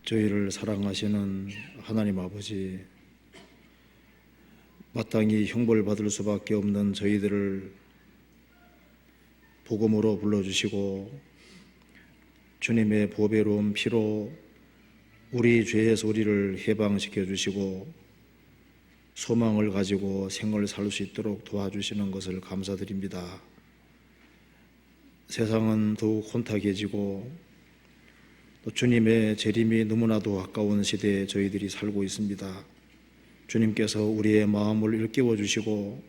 저희를 사랑하시는 하나님 아버지, 마땅히 형벌 받을 수밖에 없는 저희들을 복음으로 불러주시고 주님의 보배로운 피로 우리 죄에서 우리를 해방시켜 주시고 소망을 가지고 생을 살 수 있도록 도와주시는 것을 감사드립니다. 세상은 더욱 혼탁해지고 또 주님의 재림이 너무나도 가까운 시대에 저희들이 살고 있습니다. 주님께서 우리의 마음을 일깨워 주시고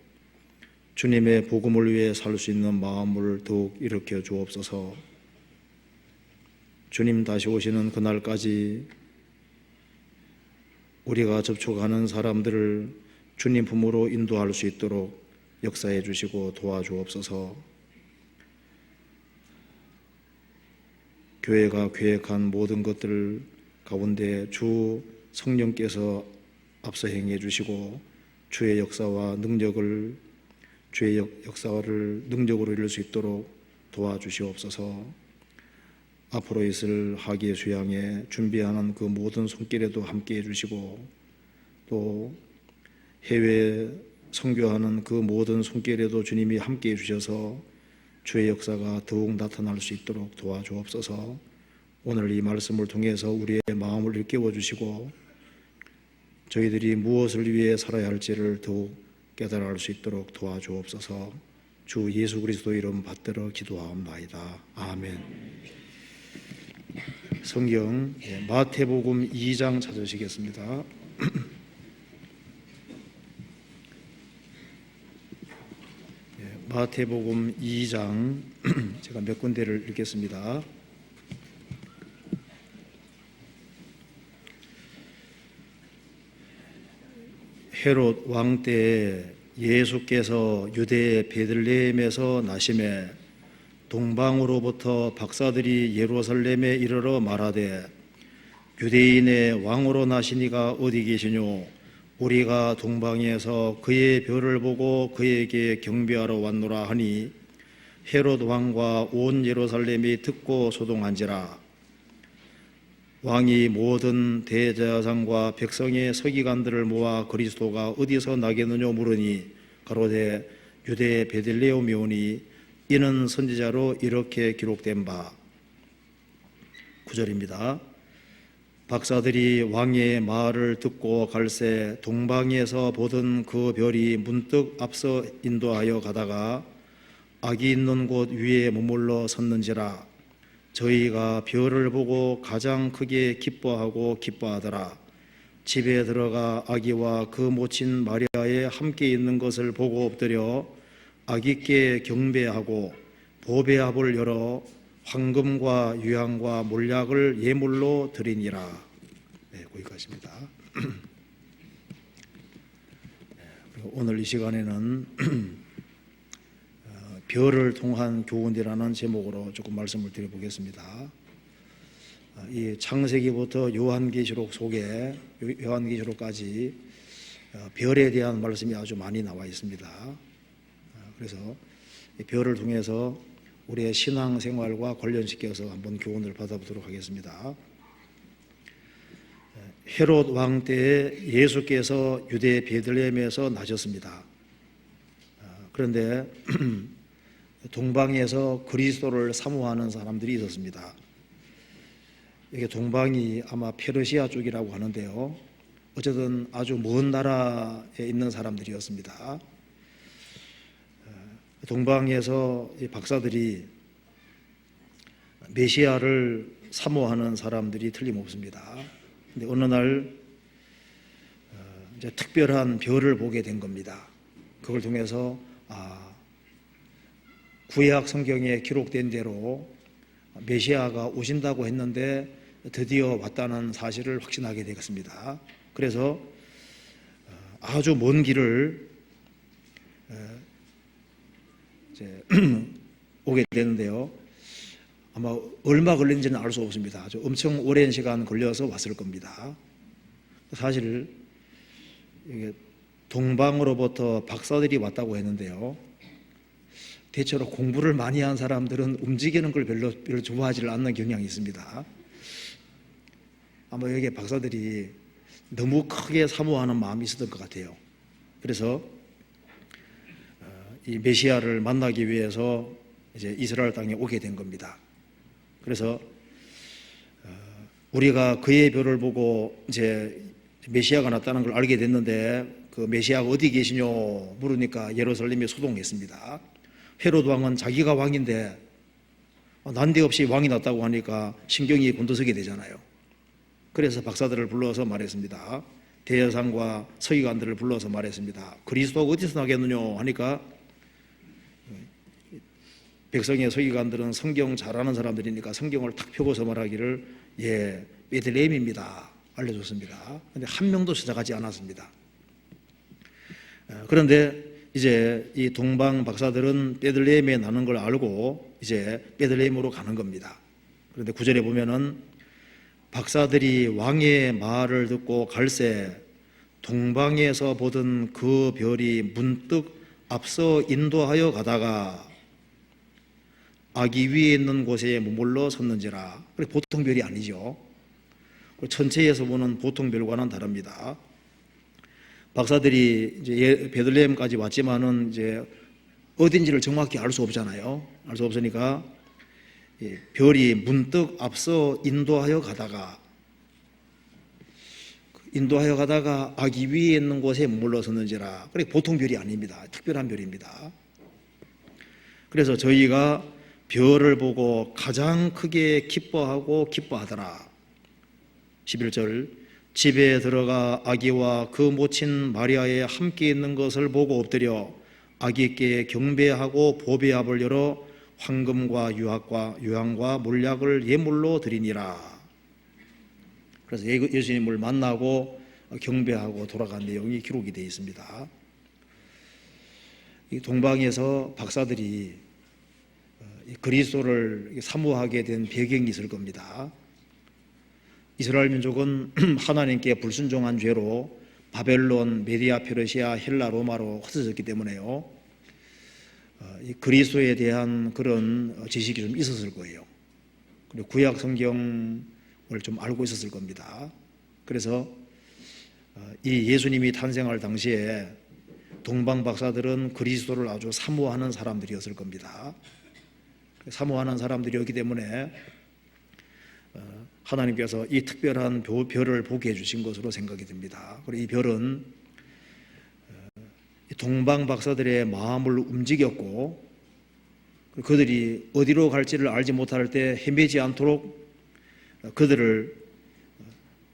주님의 복음을 위해 살 수 있는 마음을 더욱 일으켜 주옵소서. 주님 다시 오시는 그날까지 우리가 접촉하는 사람들을 주님 품으로 인도할 수 있도록 역사해 주시고 도와주옵소서. 교회가 계획한 모든 것들 가운데 주 성령께서 앞서 행해 주시고 주의 역사와 능력을 능력으로 이룰 수 있도록 도와주시옵소서. 앞으로 있을 학예 수양에 준비하는 그 모든 손길에도 함께해 주시고 또 해외 선교하는 그 모든 손길에도 주님이 함께해 주셔서 주의 역사가 더욱 나타날 수 있도록 도와주옵소서. 오늘 이 말씀을 통해서 우리의 마음을 일깨워 주시고 저희들이 무엇을 위해 살아야 할지를 더욱 깨달아 알 수 있도록 도와주옵소서. 주 예수 그리스도 이름 받들어 기도하옵나이다. 아멘. 성경 마태복음 2장 찾으시겠습니다. 마태복음 2장 제가 몇 군데를 읽겠습니다. 헤롯 왕 때에 예수께서 유대 베들레헴에서 나심에 동방으로부터 박사들이 예루살렘에 이르러 말하되 유대인의 왕으로 나시니가 어디 계시뇨? 우리가 동방에서 그의 별을 보고 그에게 경배하러 왔노라 하니 헤롯 왕과 온 예루살렘이 듣고 소동한지라. 왕이 모든 대제사장과 백성의 서기관들을 모아 그리스도가 어디서 나겠느냐 물으니 가로되 유대 베들레헴이 오니 이는 선지자로 이렇게 기록된 바. 9절입니다. 박사들이 왕의 말을 듣고 갈새 동방에서 보던 그 별이 문득 앞서 인도하여 가다가 악이 있는 곳 위에 머물러 섰는지라. 저희가 별을 보고 가장 크게 기뻐하더라. 집에 들어가 아기와 그 모친 마리아에 함께 있는 것을 보고 엎드려 아기께 경배하고 보배압을 열어 황금과 유향과 몰약을 예물로 드리니라. 거기까지입니다. 오늘 이 시간에는 별을 통한 교훈이라는 제목으로 조금 말씀을 드려보겠습니다. 이 창세기부터 요한계시록 속에 요한계시록까지 별에 대한 말씀이 아주 많이 나와 있습니다. 그래서 별을 통해서 우리의 신앙생활과 관련시켜서 한번 교훈을 받아보도록 하겠습니다. 헤롯 왕 때에 예수께서 유대 베들레헴에서 나셨습니다. 그런데 동방에서 그리스도를 사모하는 사람들이 있었습니다. 이게 동방이 아마 페르시아 쪽이라고 하는데요. 어쨌든 아주 먼 나라에 있는 사람들이었습니다. 동방에서 이 박사들이 메시아를 사모하는 사람들이 틀림없습니다. 근데 어느 날 이제 특별한 별을 보게 된 겁니다. 그걸 통해서 구약 성경에 기록된 대로 메시아가 오신다고 했는데 드디어 왔다는 사실을 확신하게 되었습니다. 그래서 아주 먼 길을 이제 오게 되는데요. 아마 얼마 걸린지는 알 수 없습니다. 아주 엄청 오랜 시간 걸려서 왔을 겁니다. 사실 이게 동방으로부터 박사들이 왔다고 했는데요. 대체로 공부를 많이 한 사람들은 움직이는 걸 별로 좋아하지 않는 경향이 있습니다. 아마 여기 박사들이 너무 크게 사모하는 마음이 있었던 것 같아요. 그래서 이 메시아를 만나기 위해서 이제 이스라엘 땅에 오게 된 겁니다. 그래서 우리가 그의 별을 보고 이제 메시아가 났다는 걸 알게 됐는데 그 메시아가 어디 계시뇨 물으니까 예루살렘에 소동했습니다. 헤로드 왕은 자기가 왕인데 난데없이 왕이 났다고 하니까 신경이 곤두서게 되잖아요. 그래서 박사들을 불러서 말했습니다. 대제사장과 서기관들을 불러서 말했습니다. 그리스도가 어디서 나겠느냐 하니까 백성의 서기관들은 성경 잘 아는 사람들이니까 성경을 탁 펴고서 말하기를 베들레헴입니다 알려줬습니다. 그런데 한 명도 찾아가지 않았습니다. 그런데 이제 이 동방 박사들은 베들레헴에 나는 걸 알고 이제 베들레헴으로 가는 겁니다. 그런데 9절에 보면은 박사들이 왕의 말을 듣고 갈새 동방에서 보던 그 별이 문득 앞서 인도하여 가다가 아기 위에 있는 곳에 머물러 섰는지라. 보통 별이 아니죠. 천체에서 보는 보통 별과는 다릅니다. 박사들이 이제 베들레헴까지 왔지만은 이제 어딘지를 정확히 알 수 없잖아요. 알 수 없으니까 별이 문득 앞서 인도하여 가다가 아기 위에 있는 곳에 머물러 섰는지라. 보통 별이 아닙니다. 특별한 별입니다. 그래서 저희가 별을 보고 가장 크게 기뻐하더라. 11절 집에 들어가 아기와 그 모친 마리아에 함께 있는 것을 보고 엎드려 아기께 경배하고 보배압을 열어 황금과 유향과 몰약을 예물로 드리니라. 그래서 예수님을 만나고 경배하고 돌아간 내용이 기록이 되어 있습니다. 이 동방에서 박사들이 그리스도를 사모하게 된 배경이 있을 겁니다. 이스라엘 민족은 하나님께 불순종한 죄로 바벨론, 메디아, 페르시아, 헬라, 로마로 흩어졌기 때문에요. 그리스도에 대한 그런 지식이 좀 있었을 거예요. 그리고 구약 성경을 좀 알고 있었을 겁니다. 그래서 이 예수님이 탄생할 당시에 동방 박사들은 그리스도를 아주 사모하는 사람들이었을 겁니다. 사모하는 사람들이었기 때문에 하나님께서 이 특별한 별을 보게 해주신 것으로 생각이 듭니다. 그리고 이 별은 동방 박사들의 마음을 움직였고 그들이 어디로 갈지를 알지 못할 때 헤매지 않도록 그들을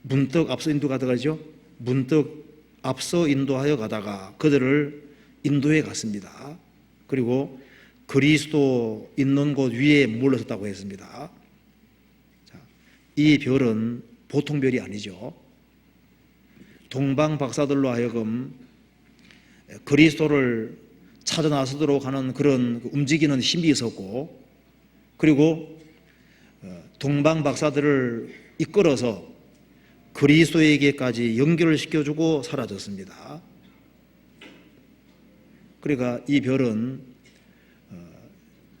문득 앞서 인도하여 가다가 그들을 인도해 갔습니다. 그리고 그리스도 있는 곳 위에 머물렀다고 했습니다. 이 별은 보통 별이 아니죠. 동방 박사들로 하여금 그리스도를 찾아 나서도록 하는 그런 움직이는 힘이 있었고, 그리고 동방 박사들을 이끌어서 그리스도에게까지 연결을 시켜주고 사라졌습니다. 그러니까 이 별은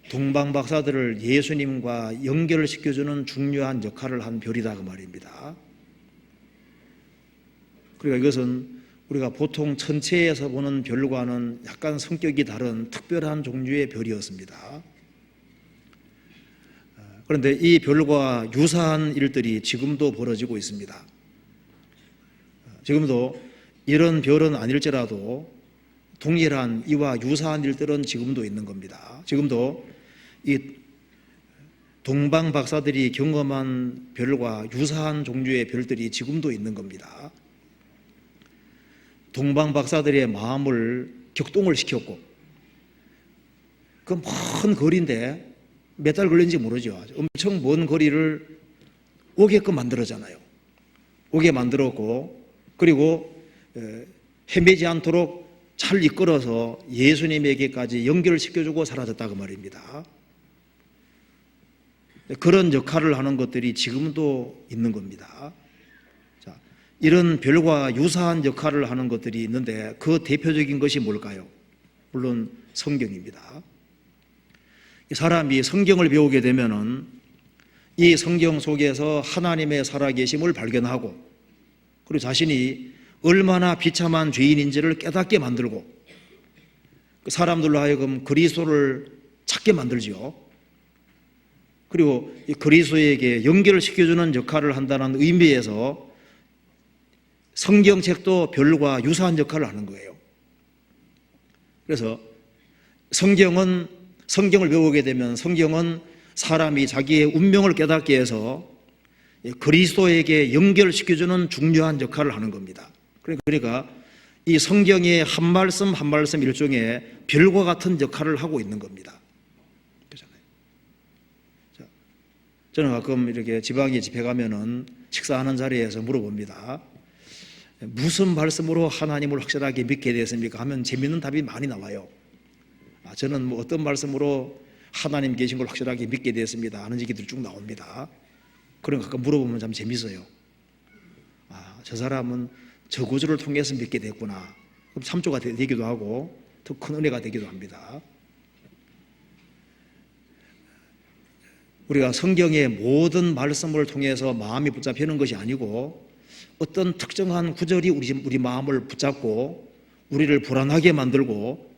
동방 박사들을 예수님과 연결을 시켜주는 중요한 역할을 한 별이다 그 말입니다. 그러니까 이것은 우리가 보통 천체에서 보는 별과는 약간 성격이 다른 특별한 종류의 별이었습니다. 그런데 이 별과 유사한 일들이 지금도 벌어지고 있습니다. 지금도 이런 별은 아닐지라도 동일한 이와 유사한 일들은 지금도 있는 겁니다. 지금도 이 동방 박사들이 경험한 별과 유사한 종류의 별들이 지금도 있는 겁니다. 동방 박사들의 마음을 격동을 시켰고, 그 먼 거리인데 몇 달 걸린지 모르죠. 엄청 먼 거리를 오게끔 만들었잖아요. 오게 만들었고, 그리고 헤매지 않도록 잘 이끌어서 예수님에게까지 연결을 시켜주고 사라졌다 그 말입니다. 그런 역할을 하는 것들이 지금도 있는 겁니다. 자, 이런 별과 유사한 역할을 하는 것들이 있는데 그 대표적인 것이 뭘까요? 물론 성경입니다. 사람이 성경을 배우게 되면은 이 성경 속에서 하나님의 살아계심을 발견하고 그리고 자신이 얼마나 비참한 죄인인지를 깨닫게 만들고 사람들로 하여금 그리스도를 찾게 만들지요. 그리고 이 그리스도에게 연결시켜주는 역할을 한다는 의미에서 성경책도 별과 유사한 역할을 하는 거예요. 그래서 성경을 배우게 되면 성경은 사람이 자기의 운명을 깨닫게 해서 그리스도에게 연결시켜주는 중요한 역할을 하는 겁니다. 그러니까 이 성경의 한 말씀 한 말씀 일종의 별과 같은 역할을 하고 있는 겁니다. 그렇잖아요. 저는 가끔 이렇게 지방에 집회 가면은 식사하는 자리에서 물어봅니다. 무슨 말씀으로 하나님을 확실하게 믿게 되었습니까? 하면 재미있는 답이 많이 나와요. 저는 뭐 어떤 말씀으로 하나님 계신 걸 확실하게 믿게 되었습니다 하는 얘기들이 쭉 나옵니다. 그런 거 가끔 물어보면 참 재밌어요. 저 사람은 저 구절을 통해서 믿게 됐구나. 그럼 참조가 되기도 하고 더 큰 은혜가 되기도 합니다. 우리가 성경의 모든 말씀을 통해서 마음이 붙잡히는 것이 아니고 어떤 특정한 구절이 우리 마음을 붙잡고 우리를 불안하게 만들고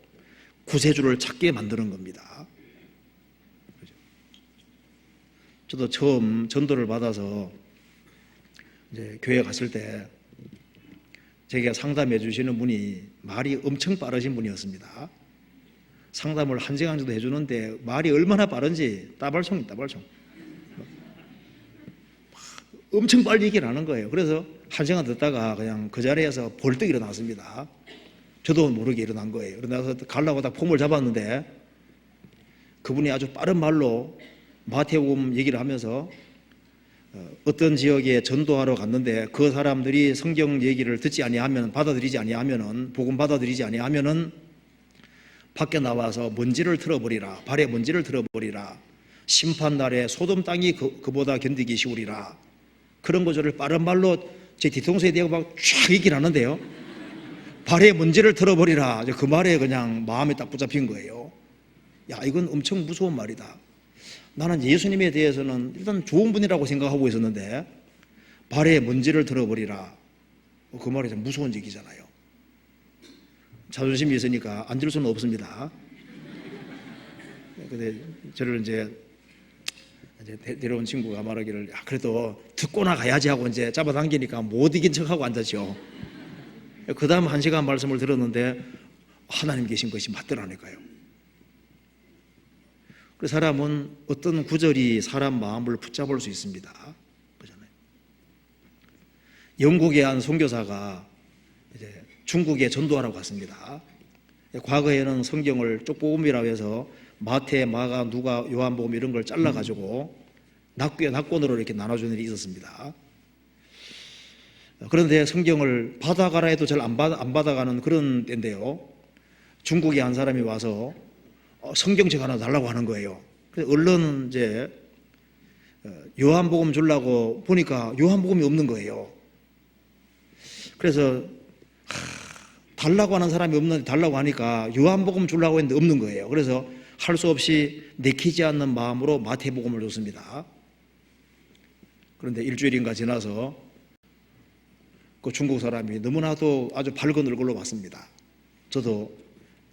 구세주를 찾게 만드는 겁니다. 저도 처음 전도를 받아서 이제 교회 갔을 때 제가 상담해 주시는 분이 말이 엄청 빠르신 분이었습니다. 상담을 1시간 정도 해주는데 말이 얼마나 빠른지 따발총 엄청 빨리 얘기를 하는 거예요. 그래서 1시간 듣다가 그냥 그 자리에서 벌떡 일어났습니다. 저도 모르게 일어난 거예요. 일어나서 가려고 딱 폼을 잡았는데 그분이 아주 빠른 말로 마태복음 얘기를 하면서 어떤 지역에 전도하러 갔는데 그 사람들이 성경 얘기를 듣지 아니하면 받아들이지 아니하면은 복음 받아들이지 아니하면은 밖에 나와서 먼지를 틀어버리라. 발에 먼지를 틀어버리라. 심판날에 소돔 땅이 그보다 견디기 쉬우리라. 그런 구절을 빠른 말로 제 뒤통수에 대고 막 쫙 얘기를 하는데요. 발에 먼지를 틀어버리라. 그 말에 그냥 마음이 딱 붙잡힌 거예요. 야, 이건 엄청 무서운 말이다. 나는 예수님에 대해서는 일단 좋은 분이라고 생각하고 있었는데 발에 먼지를 틀어버리라. 그 말이 좀 무서운 얘기잖아요. 자존심이 있으니까 안 들 수는 없습니다. 근데 저를 이제 데려온 친구가 말하기를 그래도 듣고나 가야지 하고 이제 잡아당기니까 못 이긴 척하고 앉았죠. 그 다음 1시간 말씀을 들었는데 하나님 계신 것이 맞더라니까요. 그 사람은 어떤 구절이 사람 마음을 붙잡을 수 있습니다. 그렇잖아요. 영국의 한 선교사가 이제 중국에 전도하러 갔습니다. 과거에는 성경을 쪽복음이라고 해서 마태, 마가, 누가, 요한복음 이런 걸 잘라가지고 낙권으로 이렇게 나눠주는 일이 있었습니다. 그런데 성경을 받아가라 해도 잘 안 받아가는 그런 때인데요. 중국에 한 사람이 와서 성경책 하나 달라고 하는 거예요. 그래서 얼른 이제 요한복음 주려고 보니까 요한복음이 없는 거예요. 그래서 달라고 하는 사람이 없는데 달라고 하니까 요한복음 주려고 했는데 없는 거예요. 그래서 할 수 없이 내키지 않는 마음으로 마태복음을 줬습니다. 그런데 일주일인가 지나서 그 중국 사람이 너무나도 아주 밝은 얼굴로 왔습니다. 저도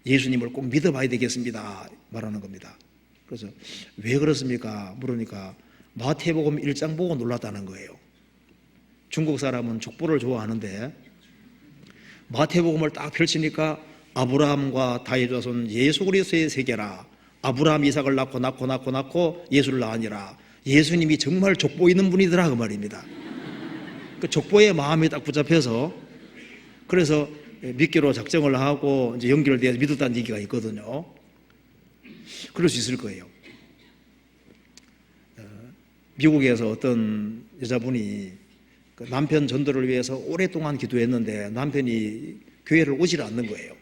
예수님을 꼭 믿어봐야 되겠습니다 말하는 겁니다. 그래서 왜 그렇습니까? 물으니까 마태복음 1장 보고 놀랐다는 거예요. 중국 사람은 족보를 좋아하는데 마태복음을 딱 펼치니까 아브라함과 다윗 자손 예수 그리스도의 세계라. 아브라함 이삭을 낳고 예수를 낳으니라. 예수님이 정말 족보 있는 분이더라 그 말입니다. 그 족보의 마음이 딱 붙잡혀서 그래서 믿기로 작정을 하고 이제 연결돼서 믿었다는 얘기가 있거든요. 그럴 수 있을 거예요. 미국에서 어떤 여자분이 남편 전도를 위해서 오랫동안 기도했는데 남편이 교회를 오질 않는 거예요.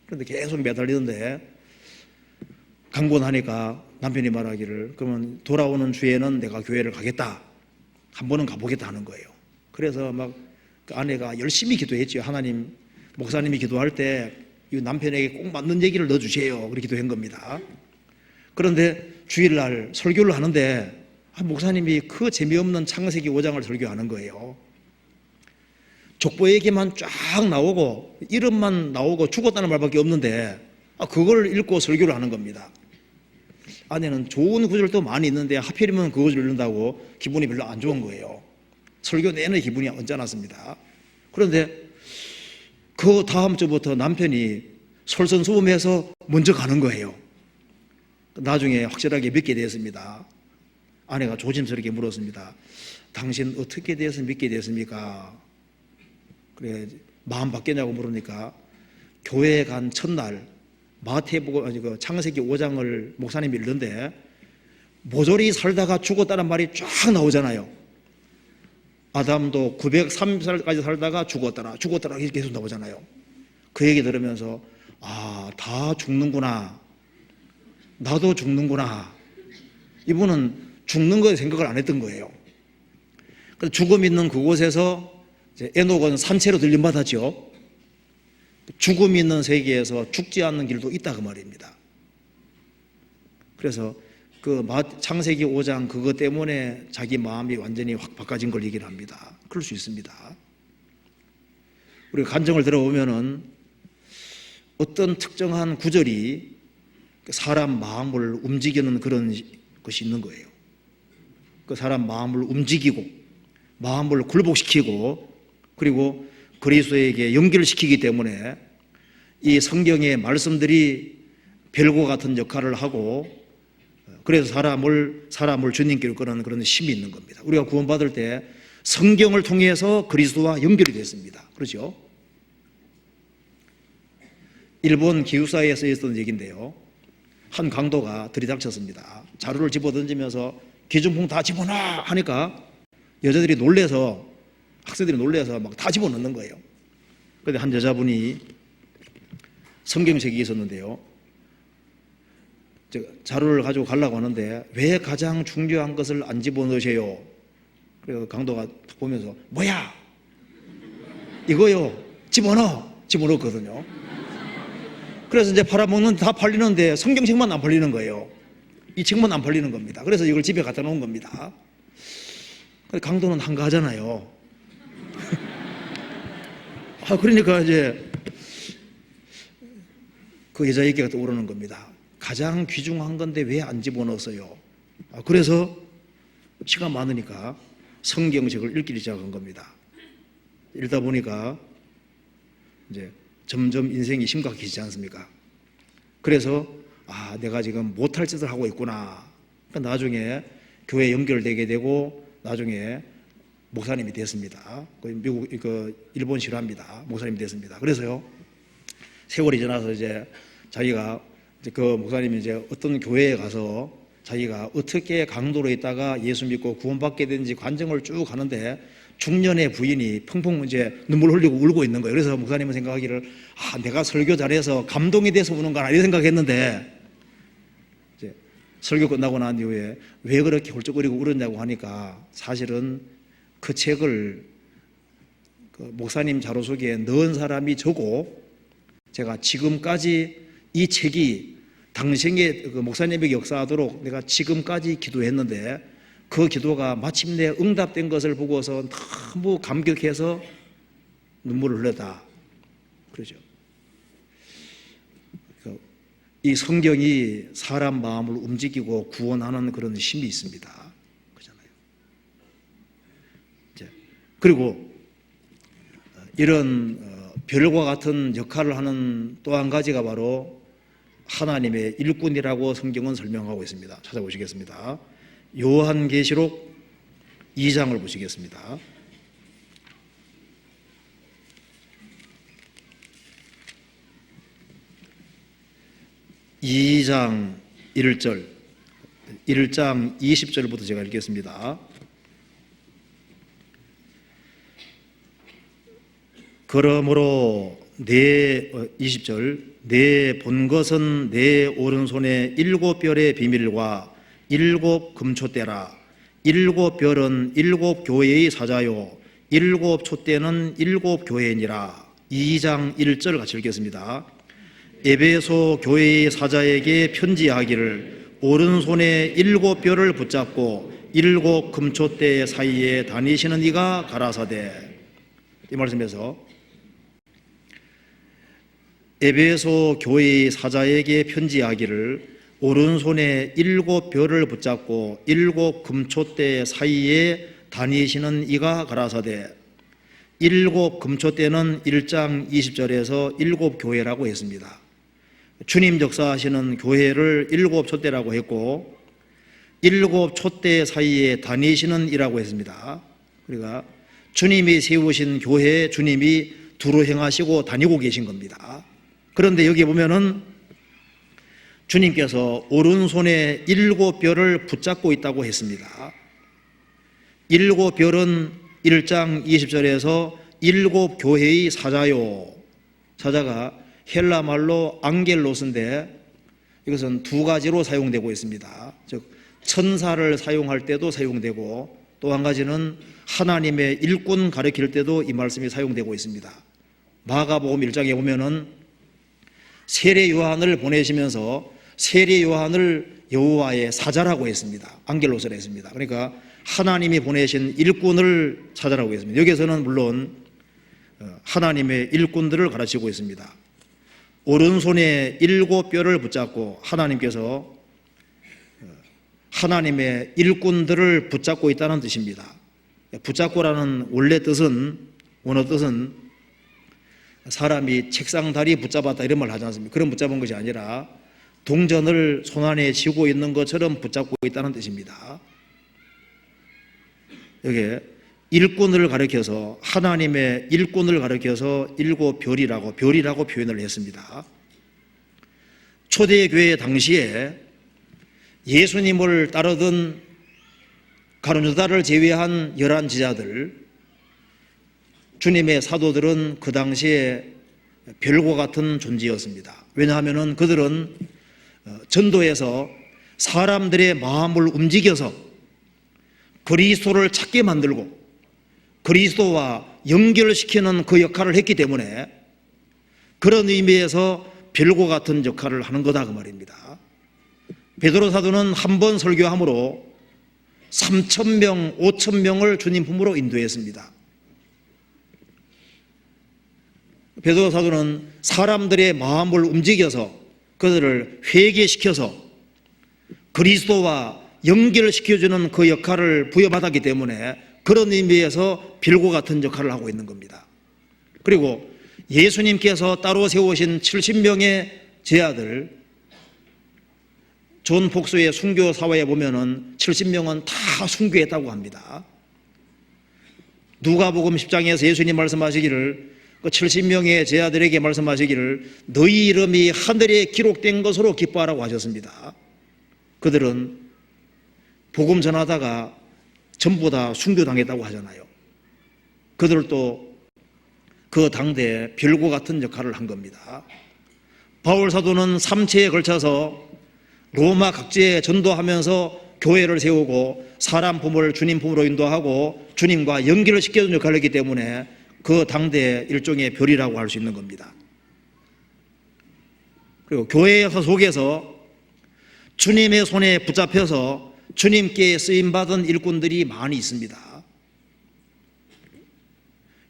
그런데 계속 매달리는데 강권하니까 남편이 말하기를 그러면 돌아오는 주에는 내가 교회를 가겠다. 한 번은 가보겠다 하는 거예요. 그래서 막 그 아내가 열심히 기도했죠. 하나님, 목사님이 기도할 때 이 남편에게 꼭 맞는 얘기를 넣어주세요. 그렇게 기도한 겁니다. 그런데 주일날 설교를 하는데 목사님이 그 재미없는 창세기 5장을 설교하는 거예요. 족보 얘기만 쫙 나오고 이름만 나오고 죽었다는 말밖에 없는데 그걸 읽고 설교를 하는 겁니다. 안에는 좋은 구절도 많이 있는데 하필이면 그 구절을 읽는다고 기분이 별로 안 좋은 거예요. 설교 내내 기분이 언짢았습니다. 그런데 그 다음 주부터 남편이 솔선수범해서 먼저 가는 거예요. 나중에 확실하게 믿게 되었습니다. 아내가 조심스럽게 물었습니다. 당신 어떻게 돼서 믿게 됐습니까? 그래, 마음 바뀌냐고 물으니까 교회에 간 첫날 마태복음 창세기 5장을 목사님이 읽는데 모조리 살다가 죽었다는 말이 쫙 나오잖아요. 아담도 903살까지 살다가 죽었더라 이렇게 계속 나오잖아요. 그 얘기 들으면서 다 죽는구나, 나도 죽는구나. 이분은 죽는 거에 생각을 안 했던 거예요. 죽음 있는 그곳에서 에녹은 산채로 들림받았죠. 죽음이 있는 세계에서 죽지 않는 길도 있다 그 말입니다. 그래서 그 창세기 5장 그것 때문에 자기 마음이 완전히 확 바꿔진 걸 얘기를 합니다. 그럴 수 있습니다. 우리가 간증을 들어보면은 어떤 특정한 구절이 사람 마음을 움직이는 그런 것이 있는 거예요. 그 사람 마음을 움직이고 마음을 굴복시키고 그리고 그리스도에게 연결시키기 때문에 이 성경의 말씀들이 별과 같은 역할을 하고 그래서 사람을 주님께로 끌어가는 그런 힘이 있는 겁니다. 우리가 구원받을 때 성경을 통해서 그리스도와 연결이 됐습니다. 그렇죠? 일본 기숙사에 쓰였던 얘기인데요. 한 강도가 들이닥쳤습니다. 자루를 집어던지면서 기준품 다 집어넣어 하니까 여자들이 놀래서 학생들이 놀래서 막 다 집어넣는 거예요. 그런데 한 여자분이 성경책이 있었는데요. 자루를 가지고 가려고 하는데 왜 가장 중요한 것을 안 집어넣으세요? 그래서 강도가 보면서 뭐야? 이거요. 집어넣었거든요. 그래서 이제 팔아먹는 다 팔리는데 성경책만 안 팔리는 거예요. 이 책만 안 팔리는 겁니다. 그래서 이걸 집에 갖다 놓은 겁니다. 강도는 한가하잖아요. 그러니까 이제 그 여자 얘기가 떠오르는 겁니다. 가장 귀중한 건데 왜 안 집어넣었어요? 그래서 시간 많으니까 성경책을 읽기 시작한 겁니다. 읽다 보니까 이제 점점 인생이 심각해지지 않습니까? 그래서 내가 지금 못할 짓을 하고 있구나. 그러니까 나중에 교회에 연결되게 되고 나중에 목사님이 됐습니다. 미국 일본 실화입니다. 목사님이 됐습니다. 그래서요 세월이 지나서 이제 자기가 그 목사님이 이제 어떤 교회에 가서 자기가 어떻게 강도로 있다가 예수 믿고 구원받게 된지 관정을 쭉 하는데 중년의 부인이 펑펑 이제 눈물 흘리고 울고 있는 거예요. 그래서 목사님은 생각하기를 내가 설교 잘해서 감동이 돼서 우는 거나 이런 생각했는데 이제 설교 끝나고 난 이후에 왜 그렇게 홀쭉거리고 울었냐고 하니까 사실은 그 책을 그 목사님 자료 속에 넣은 사람이 저고 제가 지금까지 이 책이 당신의 그 목사님에게 역사하도록 내가 지금까지 기도했는데 그 기도가 마침내 응답된 것을 보고서 너무 감격해서 눈물을 흘렸다. 그러죠. 이 성경이 사람 마음을 움직이고 구원하는 그런 힘이 있습니다. 그렇잖아요. 그리고 이런 별과 같은 역할을 하는 또 한 가지가 바로 하나님의 일꾼이라고 성경은 설명하고 있습니다. 찾아보시겠습니다. 요한계시록 2장을 보시겠습니다. (2장) 1절 1장 20절부터 제가 읽겠습니다. 그러므로 20절 내 본 것은 내 오른손에 7별의 비밀과 7 금촛대라. 7 별은 7 교회의 사자요 7 촛대는 7 교회니라. 2장 1절 같이 읽겠습니다. 에베소 교회의 사자에게 편지하기를 오른손에 7 별을 붙잡고 일곱 금초대 사이에 다니시는 이가 가라사대. 이 말씀에서 에베소 교회의 사자에게 편지하기를 오른손에 일곱 별을 붙잡고 일곱 금초대 사이에 다니시는 이가 가라사대. 일곱 금초대는 1장 20절에서 일곱 교회라고 했습니다. 주님 역사하시는 교회를 일곱 촛대라고 했고 일곱 촛대 사이에 다니시는 이라고 했습니다. 그러니까 주님이 세우신 교회에 주님이 두루 행하시고 다니고 계신 겁니다. 그런데 여기 보면은 주님께서 오른손에 일곱 별을 붙잡고 있다고 했습니다. 일곱 별은 1장 20절에서 일곱 교회의 사자요. 사자가 헬라 말로 앙겔로스인데 이것은 두 가지로 사용되고 있습니다. 즉 천사를 사용할 때도 사용되고 또 한 가지는 하나님의 일꾼 가리킬 때도 이 말씀이 사용되고 있습니다. 마가복음 1장에 보면은 세례 요한을 보내시면서 세례 요한을 여호와의 사자라고 했습니다. 앙겔로스라 했습니다. 그러니까 하나님이 보내신 일꾼을 찾아라고 했습니다. 여기서는 물론 하나님의 일꾼들을 가르치고 있습니다. 오른손에 일곱 뼈를 붙잡고 하나님께서 하나님의 일꾼들을 붙잡고 있다는 뜻입니다. 붙잡고라는 원래 뜻은, 원어 뜻은 사람이 책상 다리 붙잡았다 이런 말 하지 않습니까? 그런 붙잡은 것이 아니라 동전을 손안에 쥐고 있는 것처럼 붙잡고 있다는 뜻입니다. 여기에 일꾼을 가리켜서 하나님의 일꾼을 가리켜서 일곱 별이라고 표현을 했습니다. 초대교회 당시에 예수님을 따르던 가룟 유다를 제외한 11 제자들, 주님의 사도들은 그 당시에 별과 같은 존재였습니다. 왜냐하면 그들은 전도에서 사람들의 마음을 움직여서 그리스도를 찾게 만들고 그리스도와 연결시키는 그 역할을 했기 때문에 그런 의미에서 별과 같은 역할을 하는 거다 그 말입니다. 베드로 사도는 한 번 설교함으로 3,000명, 5,000명을 주님 품으로 인도했습니다. 베드로 사도는 사람들의 마음을 움직여서 그들을 회개시켜서 그리스도와 연결시켜주는 그 역할을 부여받았기 때문에 그런 의미에서 별과 같은 역할을 하고 있는 겁니다. 그리고 예수님께서 따로 세우신 70명의 제자들, 존 폭스의 순교 사화에 보면은 70명은 다 순교했다고 합니다. 누가복음 10장에서 예수님 말씀하시기를 그 70명의 제자들에게 말씀하시기를 너희 이름이 하늘에 기록된 것으로 기뻐하라고 하셨습니다. 그들은 복음 전하다가 전부 다 순교당했다고 하잖아요. 그들도 그 당대에 별과 같은 역할을 한 겁니다. 바울 사도는 3체에 걸쳐서 로마 각지에 전도하면서 교회를 세우고 사람 품을 주님 품으로 인도하고 주님과 연결을 시켜주는 역할을 했기 때문에 그 당대의 일종의 별이라고 할 수 있는 겁니다. 그리고 교회 속에서 주님의 손에 붙잡혀서 주님께 쓰임받은 일꾼들이 많이 있습니다.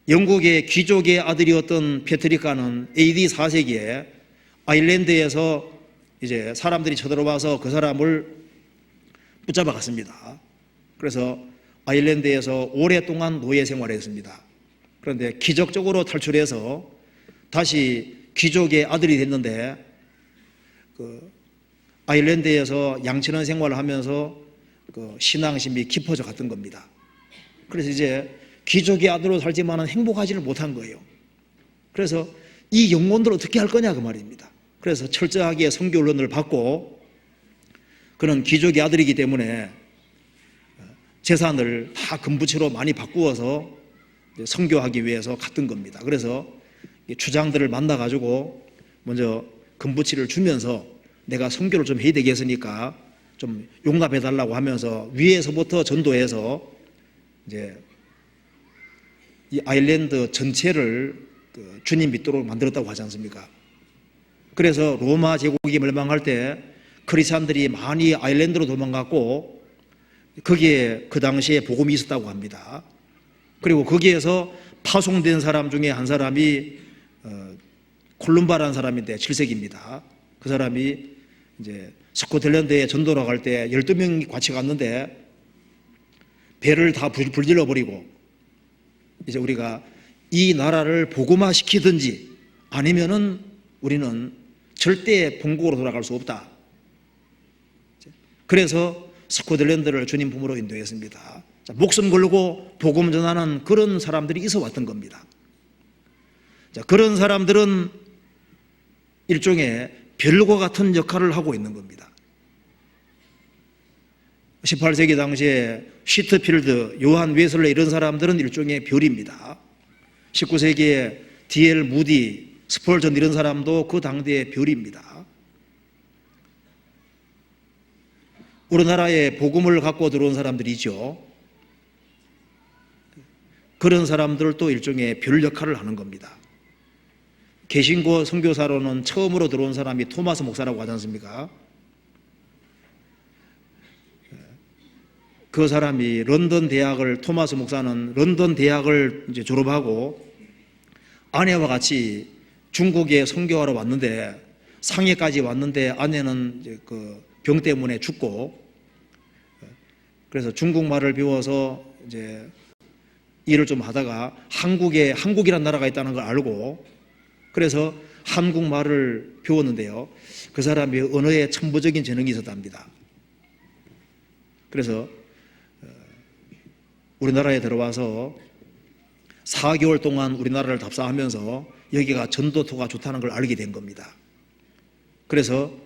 영국의 귀족의 아들이었던 페트리카는 AD 4세기에 아일랜드에서 이제 사람들이 쳐들어와서 그 사람을 붙잡아 갔습니다. 그래서 아일랜드에서 오랫동안 노예 생활을 했습니다. 그런데 기적적으로 탈출해서 다시 귀족의 아들이 됐는데 그 아일랜드에서 양치는 생활을 하면서 그 신앙심이 깊어져 갔던 겁니다. 그래서 이제 귀족의 아들로 살지만은 행복하지를 못한 거예요. 그래서 이 영혼들 어떻게 할 거냐 그 말입니다. 그래서 철저하게 선교 훈련을 받고 그는 귀족의 아들이기 때문에 재산을 다 금부치로 많이 바꾸어서 선교하기 위해서 갔던 겁니다. 그래서 주장들을 만나가지고 먼저 금부치를 주면서 내가 선교를 좀 해야 되겠으니까 좀 용납해달라고 하면서 위에서부터 전도해서 이제 이 아일랜드 전체를 주님 믿도록 만들었다고 하지 않습니까? 그래서 로마 제국이 멸망할 때 크리스찬들이 많이 아일랜드로 도망갔고 거기에 그 당시에 복음이 있었다고 합니다. 그리고 거기에서 파송된 사람 중에 한 사람이 콜룸바라는 사람인데 7세기입니다. 그 사람이 이제 스코틀랜드에 전도로 갈 때 12명이 같이 갔는데 배를 다 불질러 버리고 이제 우리가 이 나라를 복음화 시키든지 아니면은 우리는 절대 본국으로 돌아갈 수 없다. 그래서 스코틀랜드를 주님 품으로 인도했습니다. 자, 목숨 걸고 복음 전하는 그런 사람들이 있어 왔던 겁니다. 자, 그런 사람들은 일종의 별과 같은 역할을 하고 있는 겁니다. 18세기 당시에 시트필드, 요한 웨슬레 이런 사람들은 일종의 별입니다. 19세기에 D.L. 무디, 스펄전 이런 사람도 그 당대의 별입니다. 우리나라에 복음을 갖고 들어온 사람들이죠. 그런 사람들도 일종의 별 역할을 하는 겁니다. 개신교 선교사로는 처음으로 들어온 사람이 토마스 목사라고 하지 않습니까? 그 사람이 토마스 목사는 런던 대학을 이제 졸업하고 아내와 같이 중국에 선교하러 왔는데 상해까지 왔는데 아내는 이제 그 병 때문에 죽고 그래서 중국말을 배워서 이제 일을 좀 하다가 한국이란 나라가 있다는 걸 알고 그래서 한국말을 배웠는데요. 그 사람이 언어에 천부적인 재능이 있었답니다. 그래서 우리나라에 들어와서 4개월 동안 우리나라를 답사하면서 여기가 전도토가 좋다는 걸 알게 된 겁니다. 그래서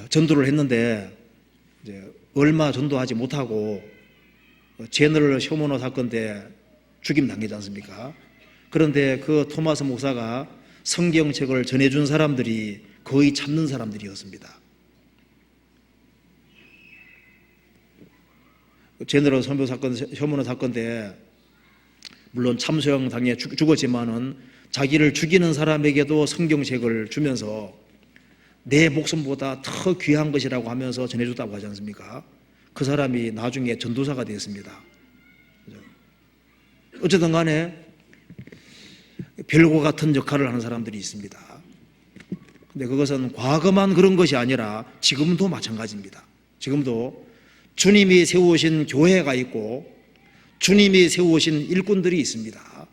전도를 했는데 이제 얼마 전도하지 못하고 제너럴 쇼머너 사건 때 죽임 당하지 않습니까? 그런데 그 토마스 목사가 성경책을 전해준 사람들이 거의 찾는 사람들이었습니다. 제너럴 쇼머너 사건 때 물론 참수형 당해 죽었지만은 자기를 죽이는 사람에게도 성경책을 주면서 내 목숨보다 더 귀한 것이라고 하면서 전해줬다고 하지 않습니까? 그 사람이 나중에 전도사가 되었습니다. 어쨌든 간에 별과 같은 역할을 하는 사람들이 있습니다. 근데 그것은 과거만 그런 것이 아니라 지금도 마찬가지입니다. 지금도 주님이 세우신 교회가 있고 주님이 세우신 일꾼들이 있습니다.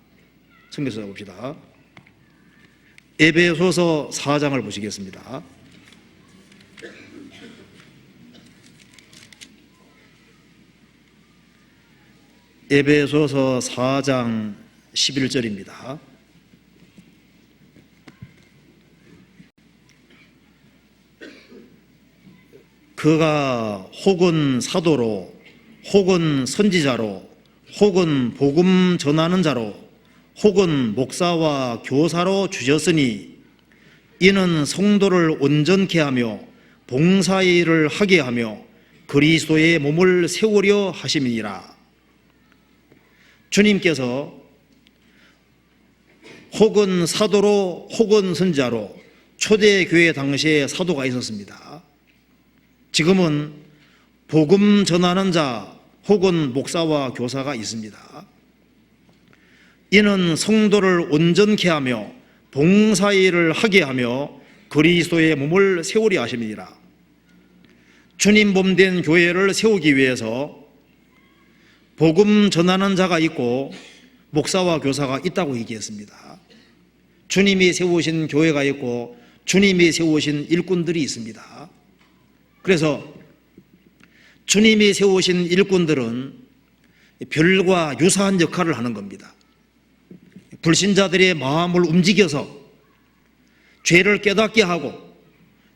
성경에서 봅시다. 에베소서 4장을 보시겠습니다. 에베소서 4장 11절입니다. 그가 혹은 사도로 혹은 선지자로 혹은 복음 전하는 자로 혹은 목사와 교사로 주셨으니 이는 성도를 온전케 하며 봉사의 일을 하게 하며 그리스도의 몸을 세우려 하심이니라. 주님께서 혹은 사도로 혹은 선지자로 초대교회 당시에 사도가 있었습니다. 지금은 복음 전하는 자 혹은 목사와 교사가 있습니다. 이는 성도를 온전케 하며 봉사의 일을 하게 하며 그리스도의 몸을 세우려 하심이니라. 주님 몸된 교회를 세우기 위해서 복음 전하는 자가 있고 목사와 교사가 있다고 얘기했습니다. 주님이 세우신 교회가 있고 주님이 세우신 일꾼들이 있습니다. 그래서 주님이 세우신 일꾼들은 별과 유사한 역할을 하는 겁니다. 불신자들의 마음을 움직여서 죄를 깨닫게 하고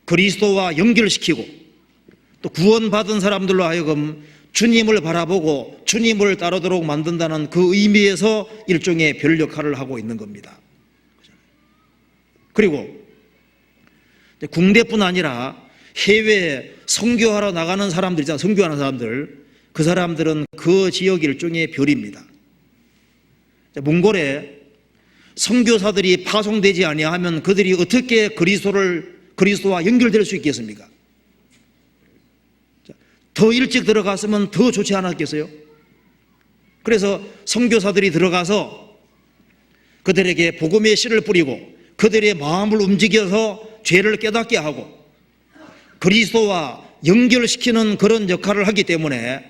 그리스도와 연결시키고 또 구원받은 사람들로 하여금 주님을 바라보고 주님을 따르도록 만든다는 그 의미에서 일종의 별 역할을 하고 있는 겁니다. 그리고 국내뿐 아니라 해외에 선교하러 나가는 사람들 있잖아요. 선교하는 사람들. 그 사람들은 그 지역 일종의 별입니다. 몽골에 선교사들이 파송되지 아니하면 그들이 어떻게 그리스도와 연결될 수 있겠습니까? 더 일찍 들어갔으면 더 좋지 않았겠어요? 그래서 선교사들이 들어가서 그들에게 복음의 씨를 뿌리고 그들의 마음을 움직여서 죄를 깨닫게 하고 그리스도와 연결시키는 그런 역할을 하기 때문에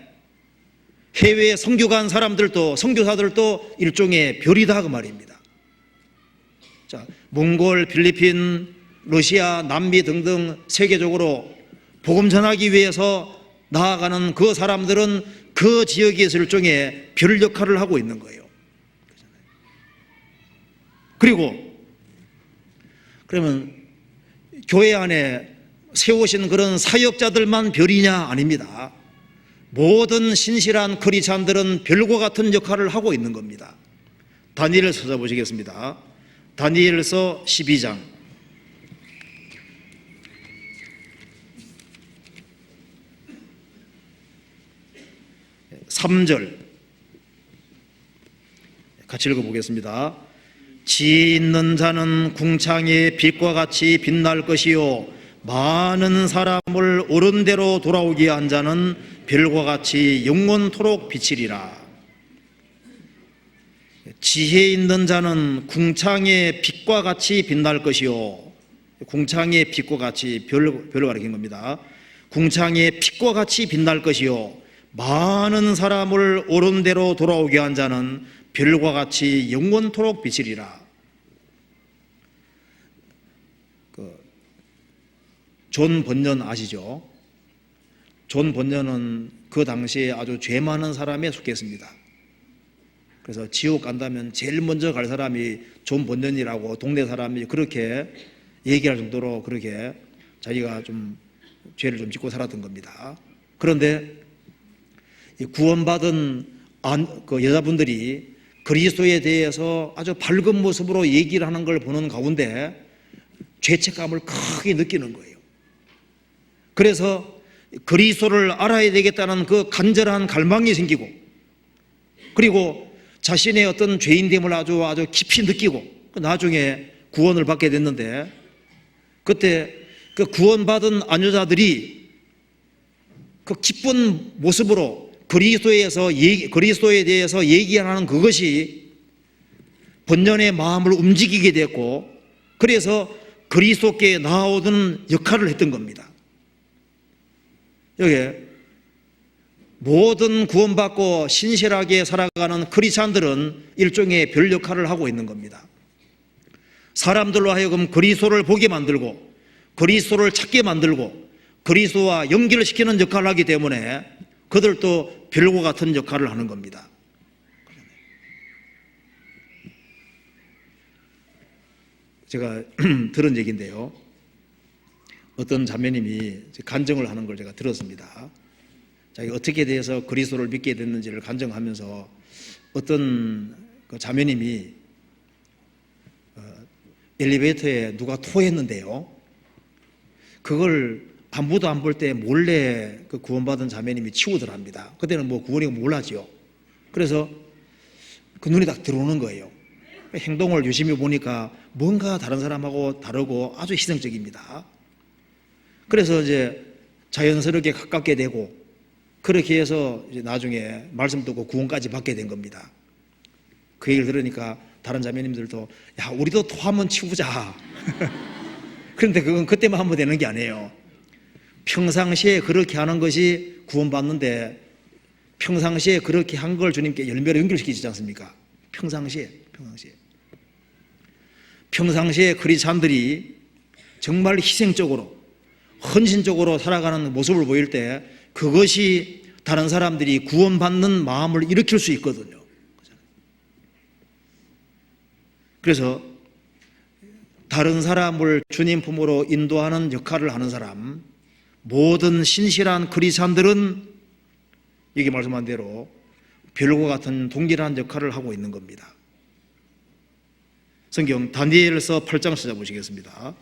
해외에 선교 간 사람들도 선교사들도 일종의 별이다 그 말입니다. 자, 몽골, 필리핀, 러시아, 남미 등등 세계적으로 복음 전하기 위해서 나아가는 그 사람들은 그 지역에서 일종의 별 역할을 하고 있는 거예요. 그리고 그러면 교회 안에 세우신 그런 사역자들만 별이냐? 아닙니다. 모든 신실한 크리스찬들은 별과 같은 역할을 하고 있는 겁니다. 다니엘서 찾아보시겠습니다. 다니엘서 12장 3절 같이 읽어보겠습니다. 지혜 있는 자는 궁창의 빛과 같이 빛날 것이요 많은 사람을 옳은 대로 돌아오게 한 자는 별과 같이 영원토록 비치리라. 지혜 있는 자는 궁창의 빛과 같이 빛날 것이요, 궁창의 빛과 같이 별을 가리킨 겁니다. 궁창의 빛과 같이 빛날 것이요 많은 사람을 옳은 대로 돌아오게 한 자는 별과 같이 영원토록 비치리라. 존 번연 아시죠? 존 번연은 그 당시에 아주 죄 많은 사람에 속했습니다. 그래서 지옥 간다면 제일 먼저 갈 사람이 존 번연이라고 동네 사람이 그렇게 얘기할 정도로 그렇게 자기가 좀 죄를 좀 짓고 살았던 겁니다. 그런데 구원받은 그 여자분들이 그리스도에 대해서 아주 밝은 모습으로 얘기를 하는 걸 보는 가운데 죄책감을 크게 느끼는 거예요. 그래서 그리스도를 알아야 되겠다는 그 간절한 갈망이 생기고, 그리고 자신의 어떤 죄인됨을 아주 깊이 느끼고 나중에 구원을 받게 됐는데, 그때 그 구원받은 안여자들이 그 기쁜 모습으로 그리스도에 대해서 얘기하는 그것이 번연의 마음을 움직이게 됐고, 그래서 그리스도께 나아오는 역할을 했던 겁니다. 여기 모든 구원받고 신실하게 살아가는 크리스찬들은 일종의 별 역할을 하고 있는 겁니다. 사람들로 하여금 그리스도를 보게 만들고 그리스도를 찾게 만들고 그리스도와 연결을 시키는 역할을 하기 때문에 그들도 별과 같은 역할을 하는 겁니다. 제가 들은 얘기인데요, 어떤 자매님이 간증을 하는 걸 제가 들었습니다. 자기가 어떻게 돼서 그리스도를 믿게 됐는지를 간증하면서 어떤 그 자매님이 엘리베이터에 누가 토했는데요, 그걸 아무도 안 볼 때 몰래 그 구원받은 자매님이 치우더랍니다. 그때는 뭐 구원이고 몰랐죠. 그래서 그 눈이 딱 들어오는 거예요. 행동을 유심히 보니까 뭔가 다른 사람하고 다르고 아주 희생적입니다. 그래서 이제 자연스럽게 가깝게 되고, 그렇게 해서 이제 나중에 말씀 듣고 구원까지 받게 된 겁니다. 그 얘기를 들으니까 다른 자매님들도 야, 우리도 토 한번 치우자. 그런데 그건 그때만 하면 되는 게 아니에요. 평상시에 그렇게 하는 것이 구원받는데, 평상시에 그렇게 한 걸 주님께 열매로 연결시키지 않습니까? 평상시에 크리스찬들이 정말 희생적으로 헌신적으로 살아가는 모습을 보일 때 그것이 다른 사람들이 구원받는 마음을 일으킬 수 있거든요. 그래서 다른 사람을 주님 품으로 인도하는 역할을 하는 사람, 모든 신실한 크리스찬들은 여기 말씀한 대로 별과 같은 동일한 역할을 하고 있는 겁니다. 성경 다니엘서 8장 찾아보시겠습니다.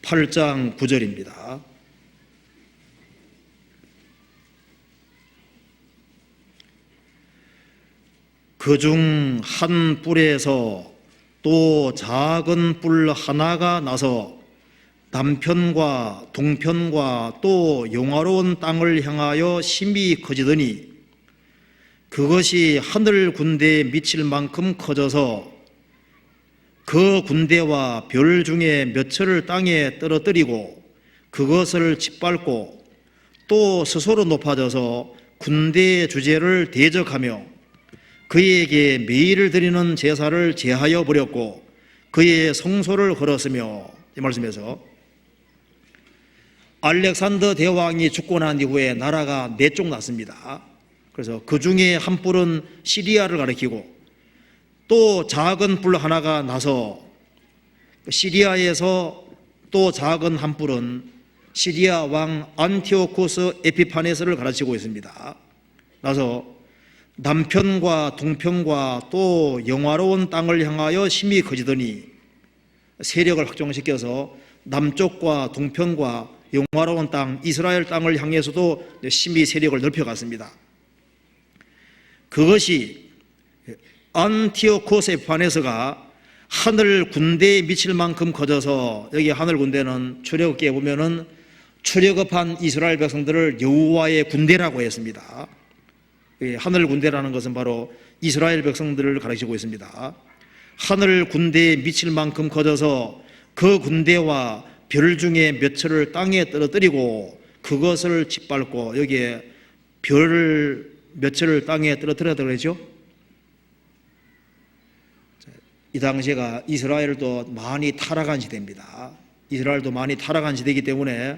8장 9절입니다. 그중 한 뿔에서 또 작은 뿔 하나가 나서 남편과 동편과 또 영화로운 땅을 향하여 심히 커지더니 그것이 하늘 군대에 미칠 만큼 커져서 그 군대와 별 중에 몇천을 땅에 떨어뜨리고 그것을 짓밟고 또 스스로 높아져서 군대의 주제를 대적하며 그에게 매일 드리는 제사를 제하여 버렸고 그의 성소를 걸었으며, 이 말씀에서 알렉산더 대왕이 죽고 난 이후에 나라가 네 쪽 났습니다. 그래서 그 중에 한 뿔은 시리아를 가리키고 또 작은 뿔 하나가 나서 시리아에서 또 작은 한 뿔은 시리아 왕 안티오코스 에피파네스를 가르치고 있습니다. 나서 남편과 동편과 또 영화로운 땅을 향하여 심히 커지더니 세력을 확정시켜서 남쪽과 동편과 영화로운 땅, 이스라엘 땅을 향해서도 심히 세력을 넓혀갔습니다. 그것이 안티오코스 에피파네스가 하늘 군대에 미칠 만큼 커져서, 여기 하늘 군대는 출애굽기에 보면은 출애굽한 이스라엘 백성들을 여호와의 군대라고 했습니다. 하늘 군대라는 것은 바로 이스라엘 백성들을 가리키고 있습니다. 하늘 군대에 미칠 만큼 커져서 그 군대와 별 중에 몇천을 땅에 떨어뜨리고 그것을 짓밟고, 여기에 별 몇천을 땅에 떨어뜨렸다고 그러죠. 이 당시가 이스라엘도 많이 타락한 시대입니다. 이스라엘도 많이 타락한 시대이기 때문에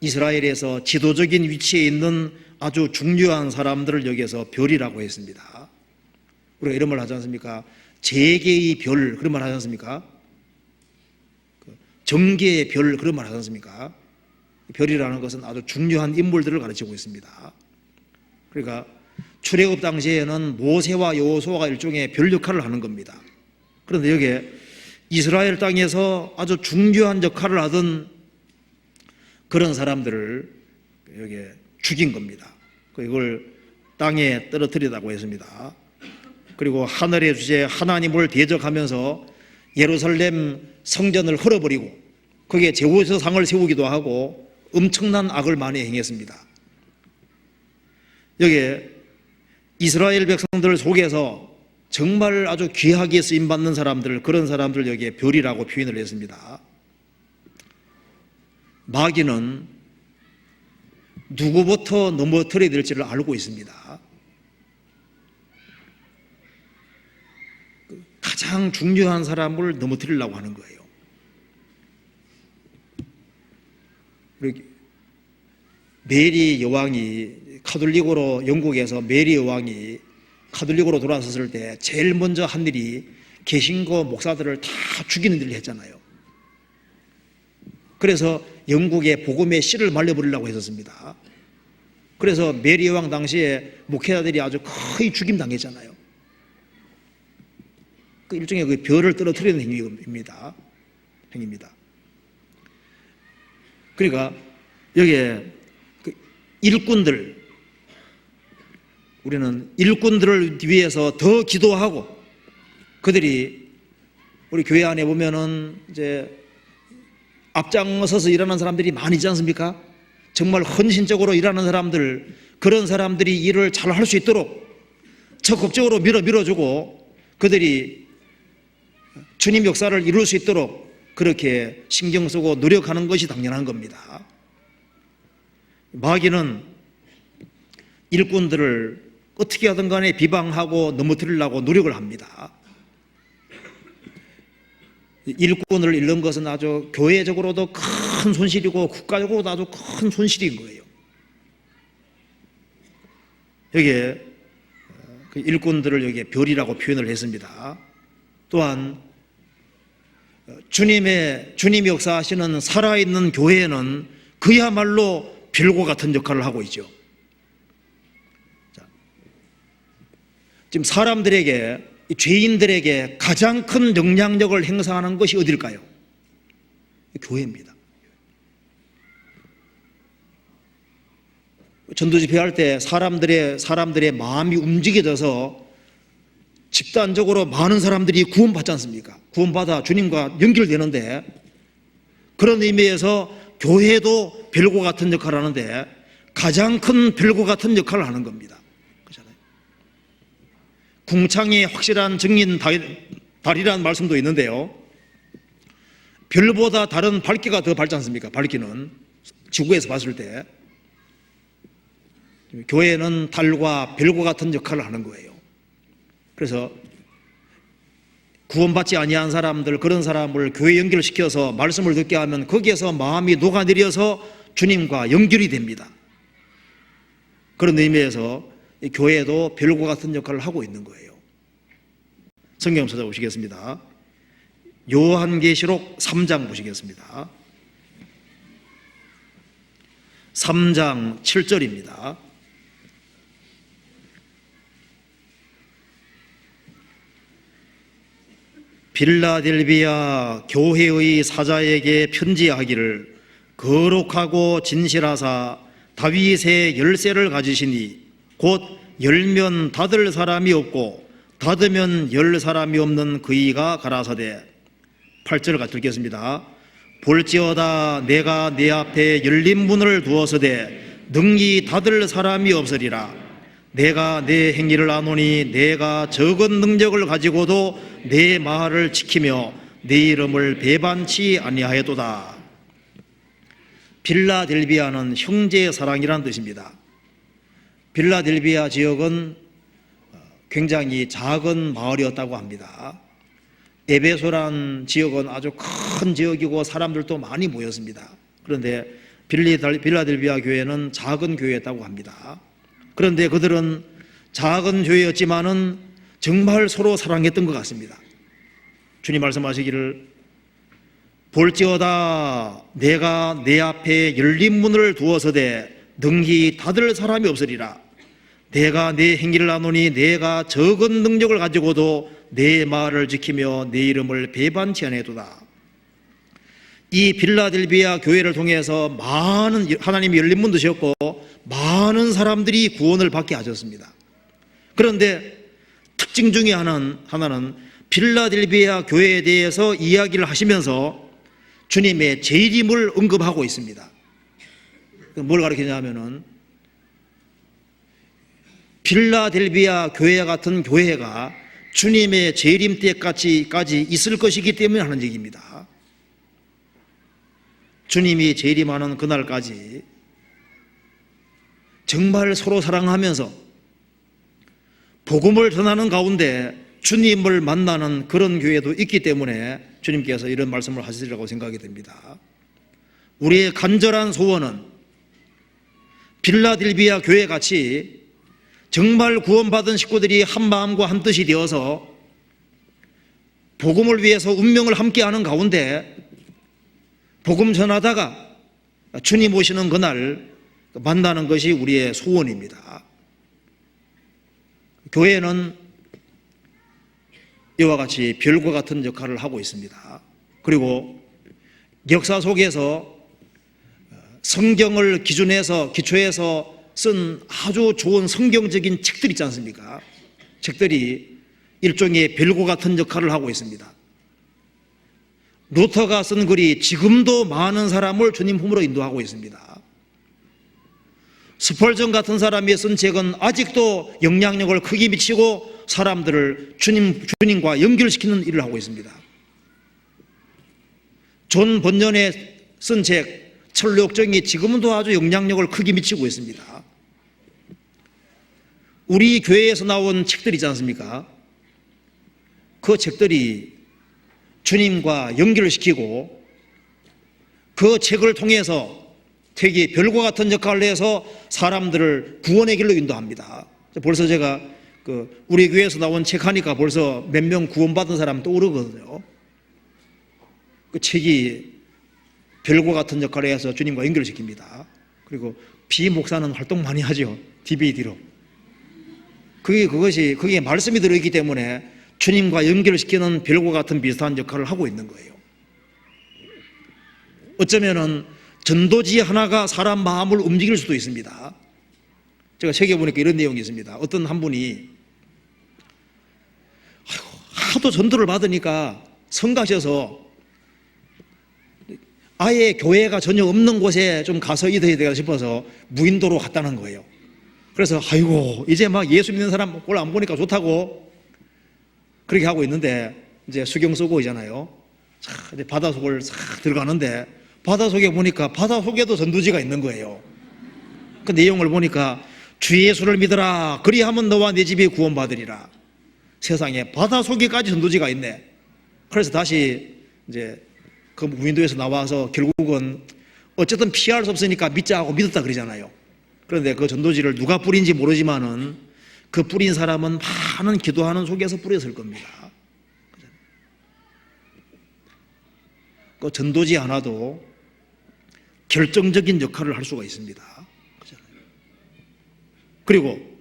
이스라엘에서 지도적인 위치에 있는 아주 중요한 사람들을 여기에서 별이라고 했습니다. 우리가 이런 말 하지 않습니까? 재계의 별, 그런 말 하지 않습니까? 정계의 별, 그런 말 하지 않습니까? 별이라는 것은 아주 중요한 인물들을 가르치고 있습니다. 그러니까 출애굽 당시에는 모세와 여호수아가 일종의 별 역할을 하는 겁니다. 그런데 여기에 이스라엘 땅에서 아주 중요한 역할을 하던 그런 사람들을 여기에 죽인 겁니다. 이걸 땅에 떨어뜨리다고 했습니다. 그리고 하늘의 주제 하나님을 대적하면서 예루살렘 성전을 헐어버리고 거기에 제우스상을 세우기도 하고 엄청난 악을 많이 행했습니다. 여기에 이스라엘 백성들 속에서 정말 아주 귀하게 쓰임받는 사람들, 그런 사람들 여기에 별이라고 표현을 했습니다. 마귀는 누구부터 넘어뜨려야 될지를 알고 있습니다. 가장 중요한 사람을 넘어뜨리려고 하는 거예요. 메리 여왕이 카톨릭으로, 영국에서 메리 여왕이 카톨릭으로 돌아섰을 때 제일 먼저 한 일이 개신교 목사들을 다 죽이는 일을 했잖아요. 그래서 영국의 복음의 씨를 말려버리려고 했었습니다. 그래서 메리 여왕 당시에 목회자들이 아주 거의 죽임당했잖아요. 그 일종의 그 별을 떨어뜨리는 행위입니다. 그러니까 여기에 그 일꾼들, 우리는 일꾼들을 위해서 더 기도하고, 그들이 우리 교회 안에 보면은 이제 앞장서서 일하는 사람들이 많이 있지 않습니까? 정말 헌신적으로 일하는 사람들, 그런 사람들이 일을 잘 할 수 있도록 적극적으로 밀어주고 그들이 주님 역사를 이룰 수 있도록 그렇게 신경 쓰고 노력하는 것이 당연한 겁니다. 마귀는 일꾼들을 어떻게 하든 간에 비방하고 넘어뜨리려고 노력을 합니다. 일꾼을 잃는 것은 아주 교회적으로도 큰 손실이고 국가적으로도 아주 큰 손실인 거예요. 여기에 그 일꾼들을 여기에 별이라고 표현을 했습니다. 또한 주님이 역사하시는 살아있는 교회는 그야말로 별과 같은 역할을 하고 있죠. 지금 사람들에게, 죄인들에게 가장 큰 영향력을 행사하는 것이 어딜까요? 교회입니다. 전도 집회할 때 사람들의 마음이 움직여져서 집단적으로 많은 사람들이 구원받지 않습니까? 구원받아 주님과 연결되는데, 그런 의미에서 교회도 별과 같은 역할을 하는데 가장 큰 별과 같은 역할을 하는 겁니다. 그렇잖아요. 궁창이 확실한 증인 달이라는 말씀도 있는데요, 별보다 다른 밝기가 더 밝지 않습니까? 밝기는 지구에서 봤을 때 교회는 달과 별과 같은 역할을 하는 거예요. 그래서 구원받지 아니한 사람들, 그런 사람을 교회 연결시켜서 말씀을 듣게 하면 거기에서 마음이 녹아내려서 주님과 연결이 됩니다. 그런 의미에서 교회도 별과 같은 역할을 하고 있는 거예요. 성경 찾아보시겠습니다. 요한계시록 3장 보시겠습니다. 3장 7절입니다. 빌라델비아 교회의 사자에게 편지하기를, 거룩하고 진실하사 다윗의 열쇠를 가지시니 곧 열면 닫을 사람이 없고 닫으면 열 사람이 없는 그이가 가라사대. 8절 같이 읽겠습니다. 볼지어다 내가 내 앞에 열린 문을 두었으되 능히 닫을 사람이 없으리라. 내가 내 행위를 아노니 내가 적은 능력을 가지고도 내 말을 지키며 내 이름을 배반치 아니하였도다. 빌라델비아는 형제의 사랑이라는 뜻입니다. 빌라델비아 지역은 굉장히 작은 마을이었다고 합니다. 에베소란 지역은 아주 큰 지역이고 사람들도 많이 모였습니다. 그런데 빌라델비아 교회는 작은 교회였다고 합니다. 그런데 그들은 작은 교회였지만은 정말 서로 사랑했던 것 같습니다. 주님 말씀하시기를, 볼지어다 내가 내 앞에 열린 문을 두어서되 능히 닫을 사람이 없으리라. 내가 내 행위를 아노니 내가 적은 능력을 가지고도 내 말을 지키며 내 이름을 배반치 아니하도다. 이 빌라델비아 교회를 통해서 많은, 하나님이 열린 문 두셨고 많은 사람들이 구원을 받게 하셨습니다. 그런데 특징 중에 하나는 빌라델비아 교회에 대해서 이야기를 하시면서 주님의 재림을 언급하고 있습니다. 뭘 가르치냐면은, 빌라델비아 교회 같은 교회가 주님의 재림 때까지 있을 것이기 때문에 하는 얘기입니다. 주님이 재림하는 그날까지 정말 서로 사랑하면서 복음을 전하는 가운데 주님을 만나는 그런 교회도 있기 때문에 주님께서 이런 말씀을 하시리라고 생각이 됩니다. 우리의 간절한 소원은 빌라델비아 교회 같이 정말 구원받은 식구들이 한 마음과 한 뜻이 되어서 복음을 위해서 운명을 함께하는 가운데 복음 전하다가 주님 오시는 그날 만나는 것이 우리의 소원입니다. 교회는 이와 같이 별과 같은 역할을 하고 있습니다. 그리고 역사 속에서 성경을 기초해서 쓴 아주 좋은 성경적인 책들 있지 않습니까? 책들이 일종의 별과 같은 역할을 하고 있습니다. 루터가 쓴 글이 지금도 많은 사람을 주님 품으로 인도하고 있습니다. 스펄전 같은 사람이 쓴 책은 아직도 영향력을 크게 미치고 사람들을 주님과 연결시키는 일을 하고 있습니다. 존 번연의 쓴 책 철록정이 지금도 아주 영향력을 크게 미치고 있습니다. 우리 교회에서 나온 책들 있지 않습니까? 그 책들이 주님과 연결시키고 그 책을 통해서 되게 별과 같은 역할을 해서 사람들을 구원의 길로 인도합니다. 벌써 제가 우리 교회에서 나온 책 하니까 벌써 몇 명 구원받은 사람 떠오르거든요. 그 책이 별과 같은 역할을 해서 주님과 연결시킵니다. 그리고 비목사는 활동 많이 하죠. DVD로. 그게 말씀이 들어있기 때문에 주님과 연결시키는 별과 같은 비슷한 역할을 하고 있는 거예요. 어쩌면은 전도지 하나가 사람 마음을 움직일 수도 있습니다. 제가 책에 보니까 이런 내용이 있습니다. 어떤 한 분이 하도 전도를 받으니까 성가셔서 아예 교회가 전혀 없는 곳에 좀 가서 있어야 되겠다 싶어서 무인도로 갔다는 거예요. 그래서 아이고 이제 막 예수 믿는 사람 꼴 안 보니까 좋다고 그렇게 하고 있는데 이제 수경 쓰고 있잖아요. 이제 바닷속을 싹 들어가는데 바닷속에 보니까 바닷속에도 전도지가 있는 거예요. 그 내용을 보니까 주 예수를 믿어라 그리하면 너와 네 집이 구원받으리라. 세상에 바닷속에까지 전도지가 있네. 그래서 다시 이제 그 무인도에서 나와서 결국은 어쨌든 피할 수 없으니까 믿자 하고 믿었다 그러잖아요. 그런데 그 전도지를 누가 뿌린지 모르지만은 그 뿌린 사람은 많은 기도하는 속에서 뿌렸을 겁니다. 그 전도지 하나도 결정적인 역할을 할 수가 있습니다. 그리고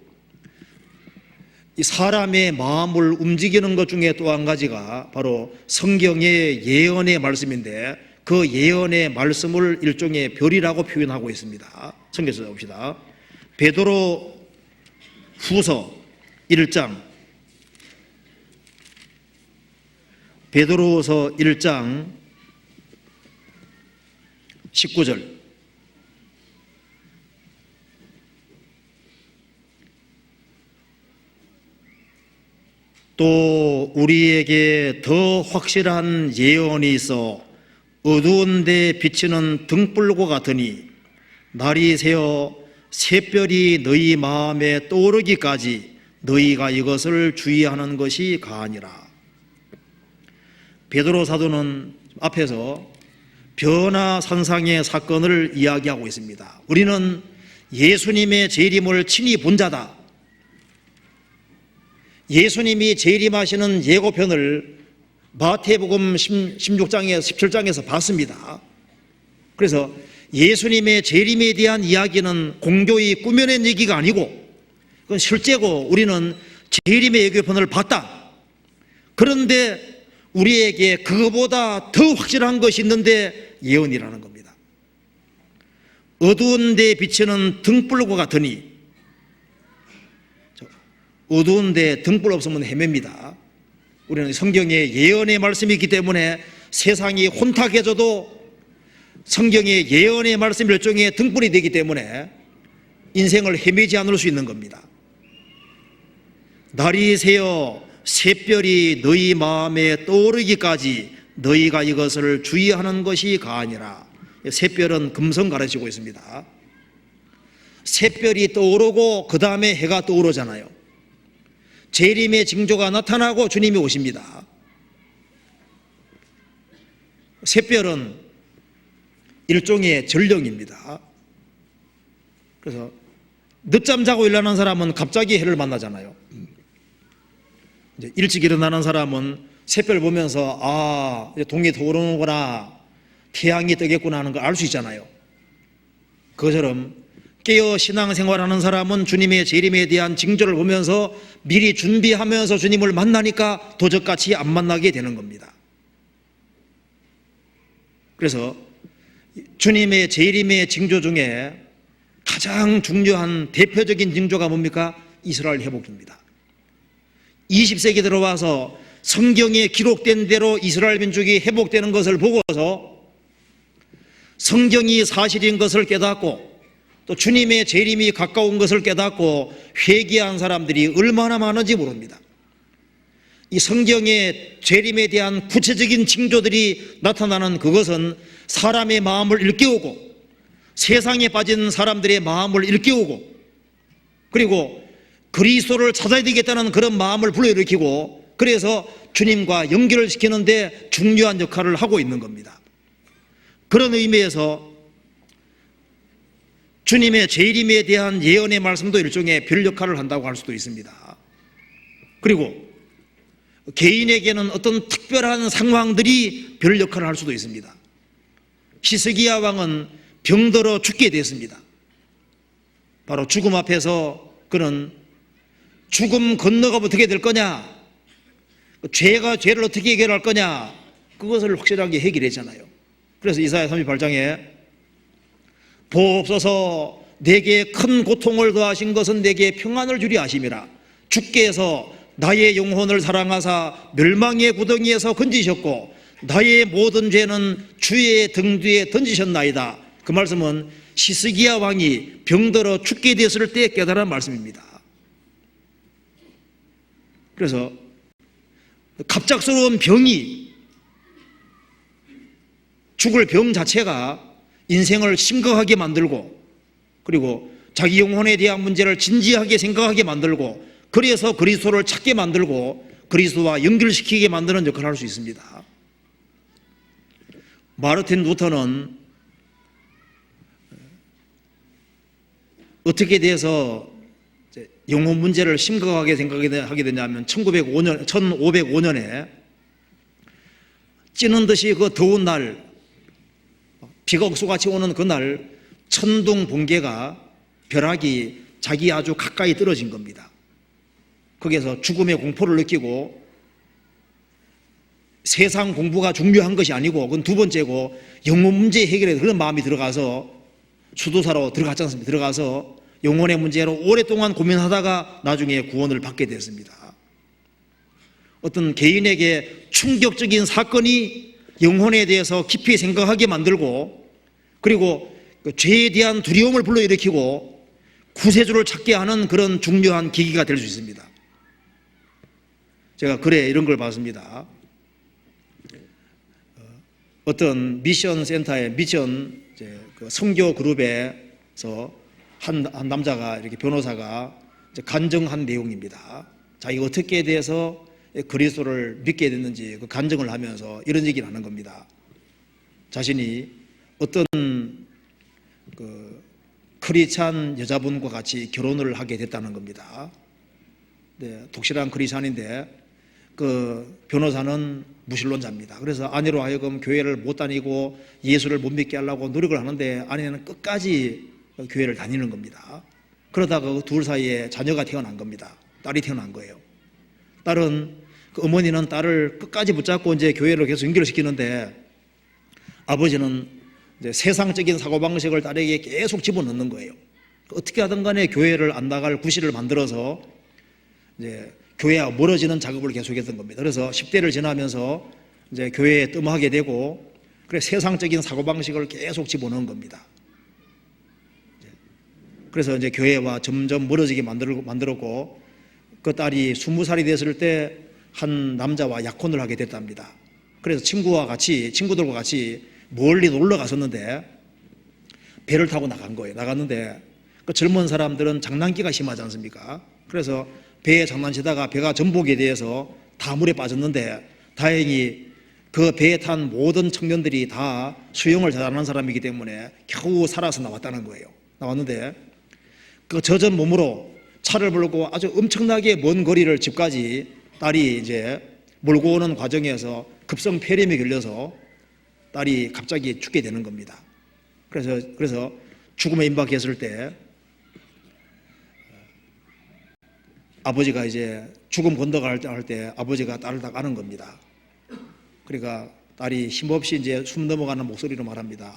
이 사람의 마음을 움직이는 것 중에 또 한 가지가 바로 성경의 예언의 말씀인데 그 예언의 말씀을 일종의 별이라고 표현하고 있습니다. 성경에서 봅시다. 베드로 후서 1장 베드로서 1장 19절 또 우리에게 더 확실한 예언이 있어 어두운 데 비치는 등불과 같으니 날이 새어 샛별이 너희 마음에 떠오르기까지 너희가 이것을 주의하는 것이 가하니라. 베드로 사도는 앞에서 변화산상의 사건을 이야기하고 있습니다. 우리는 예수님의 재림을 친히 본 자다. 예수님이 재림하시는 예고편을 마태복음 16장에서 17장에서 봤습니다. 그래서 예수님의 재림에 대한 이야기는 공교히 꾸며낸 얘기가 아니고 그건 실제고 우리는 재림의 예고편을 봤다. 그런데 우리에게 그거보다 더 확실한 것이 있는데 예언이라는 겁니다. 어두운 데 비치는 등불과 같으니 어두운 데 등불 없으면 헤맵니다. 우리는 성경에 예언의 말씀이 있기 때문에 세상이 혼탁해져도 성경의 예언의 말씀 일종의 등불이 되기 때문에 인생을 헤매지 않을 수 있는 겁니다. 날이 새어 샛별이 너희 마음에 떠오르기까지 너희가 이것을 주의하는 것이 가하니라. 샛별은 금성 가르치고 있습니다. 샛별이 떠오르고 그 다음에 해가 떠오르잖아요. 재림의 징조가 나타나고 주님이 오십니다. 샛별은 일종의 전령입니다. 그래서 늦잠 자고 일어나는 사람은 갑자기 해를 만나잖아요. 이제 일찍 일어나는 사람은 샛별 보면서 아, 이제 동이 떠오르는구나, 태양이 뜨겠구나 하는 걸 알 수 있잖아요. 그것처럼 깨어 신앙생활하는 사람은 주님의 재림에 대한 징조를 보면서 미리 준비하면서 주님을 만나니까 도적같이 안 만나게 되는 겁니다. 그래서 주님의 재림의 징조 중에 가장 중요한 대표적인 징조가 뭡니까? 이스라엘 회복입니다. 20세기 들어와서 성경에 기록된 대로 이스라엘 민족이 회복되는 것을 보고서 성경이 사실인 것을 깨닫고 또 주님의 재림이 가까운 것을 깨닫고 회개한 사람들이 얼마나 많은지 모릅니다. 이 성경의 재림에 대한 구체적인 징조들이 나타나는 그것은 사람의 마음을 일깨우고 세상에 빠진 사람들의 마음을 일깨우고 그리고 그리스도를 찾아야 되겠다는 그런 마음을 불러일으키고 그래서 주님과 연결을 시키는데 중요한 역할을 하고 있는 겁니다. 그런 의미에서 주님의 재림에 대한 예언의 말씀도 일종의 별 역할을 한다고 할 수도 있습니다. 그리고 개인에게는 어떤 특별한 상황들이 별 역할을 할 수도 있습니다. 히스기야 왕은 병들어 죽게 됐습니다. 바로 죽음 앞에서 그는 죽음 건너가 어떻게 될 거냐, 죄가 죄를 어떻게 해결할 거냐, 그것을 확실하게 해결했잖아요. 그래서 이사야 38장에 보옵소서 내게 큰 고통을 더하신 것은 내게 평안을 주리 하심이라. 주께서 나의 영혼을 사랑하사 멸망의 구덩이에서 건지셨고 나의 모든 죄는 주의 등 뒤에 던지셨나이다. 그 말씀은 시스기야 왕이 병들어 죽게 되었을 때 깨달은 말씀입니다. 그래서 갑작스러운 병이, 죽을 병 자체가 인생을 심각하게 만들고, 그리고 자기 영혼에 대한 문제를 진지하게 생각하게 만들고, 그래서 그리스도를 찾게 만들고 그리스도와 연결시키게 만드는 역할을 할 수 있습니다. 마르틴 루터는 어떻게 돼서 영혼 문제를 심각하게 생각하게 되냐면 1505년에 찌는 듯이 그 더운 날, 비가 억수같이 오는 그날 천둥 번개가, 벼락이 자기 아주 가까이 떨어진 겁니다. 거기에서 죽음의 공포를 느끼고, 세상 공부가 중요한 것이 아니고 그건 두 번째고 영혼 문제 해결에 그런 마음이 들어가서 수도사로 들어갔지 않습니까? 들어가서 영혼의 문제로 오랫동안 고민하다가 나중에 구원을 받게 됐습니다. 어떤 개인에게 충격적인 사건이 영혼에 대해서 깊이 생각하게 만들고, 그리고 그 죄에 대한 두려움을 불러일으키고 구세주를 찾게 하는 그런 중요한 계기가 될 수 있습니다. 제가 글에 이런 걸 봤습니다. 어떤 미션 센터의 미션 선교 그룹에서 한 남자가, 이렇게 변호사가 간증한 내용입니다. 자기가 어떻게 대해서 그리스도를 믿게 됐는지 그 간증을 하면서 이런 얘기를 하는 겁니다. 자신이 어떤 그 크리스찬 여자분과 같이 결혼을 하게 됐다는 겁니다. 네, 독실한 크리스찬인데 그 변호사는 무신론자입니다. 그래서 아내로 하여금 교회를 못 다니고 예수를 못 믿게 하려고 노력을 하는데 아내는 끝까지 교회를 다니는 겁니다. 그러다가 그 둘 사이에 자녀가 태어난 겁니다. 딸이 태어난 거예요. 그 어머니는 딸을 끝까지 붙잡고 이제 교회를 계속 연결시키는데, 아버지는 이제 세상적인 사고방식을 딸에게 계속 집어넣는 거예요. 어떻게 하든 간에 교회를 안 나갈 구실을 만들어서 이제 교회와 멀어지는 작업을 계속했던 겁니다. 그래서 10대를 지나면서 이제 교회에 뜸하게 되고, 그래 세상적인 사고방식을 계속 집어넣은 겁니다. 그래서 이제 교회와 점점 멀어지게 만들었고, 그 딸이 20살이 됐을 때 한 남자와 약혼을 하게 됐답니다. 그래서 친구들과 같이 멀리 놀러 갔었는데 배를 타고 나간 거예요. 나갔는데 그 젊은 사람들은 장난기가 심하지 않습니까? 그래서 배에 장난치다가 배가 전복에 대해서 다 물에 빠졌는데, 다행히 그 배에 탄 모든 청년들이 다 수영을 잘하는 사람이기 때문에 겨우 살아서 나왔다는 거예요. 나왔는데 그 젖은 몸으로 차를 몰고 아주 엄청나게 먼 거리를 집까지 딸이 이제 몰고 오는 과정에서 급성 폐렴에 걸려서 딸이 갑자기 죽게 되는 겁니다. 그래서 죽음에 임박했을 때 아버지가 이제 죽음 건너갈 때 아버지가 딸을 딱 안은 겁니다. 그러니까 딸이 힘없이 이제 숨 넘어가는 목소리로 말합니다.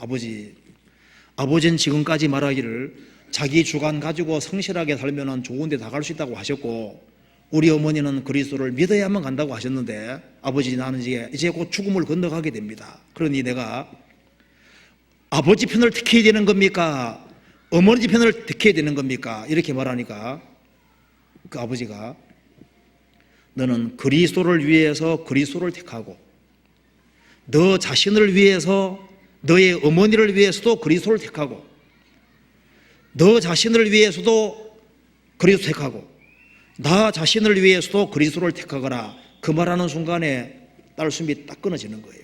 아버지는 지금까지 말하기를 자기 주관 가지고 성실하게 살면 좋은 데 다 갈 수 있다고 하셨고, 우리 어머니는 그리스도를 믿어야만 간다고 하셨는데, 아버지 나는 이제 곧 죽음을 건너가게 됩니다. 그러니 내가 아버지 편을 택해야 되는 겁니까? 어머니 편을 택해야 되는 겁니까? 이렇게 말하니까 그 아버지가 너는 그리스도를 위해서 그리스도를 택하고, 너 자신을 위해서, 너의 어머니를 위해서도 그리스도를 택하고, 너 자신을 위해서도 그리스도 택하고, 나 자신을 위해서도 그리스도를 택하거라. 그 말하는 순간에 딸 숨이 딱 끊어지는 거예요.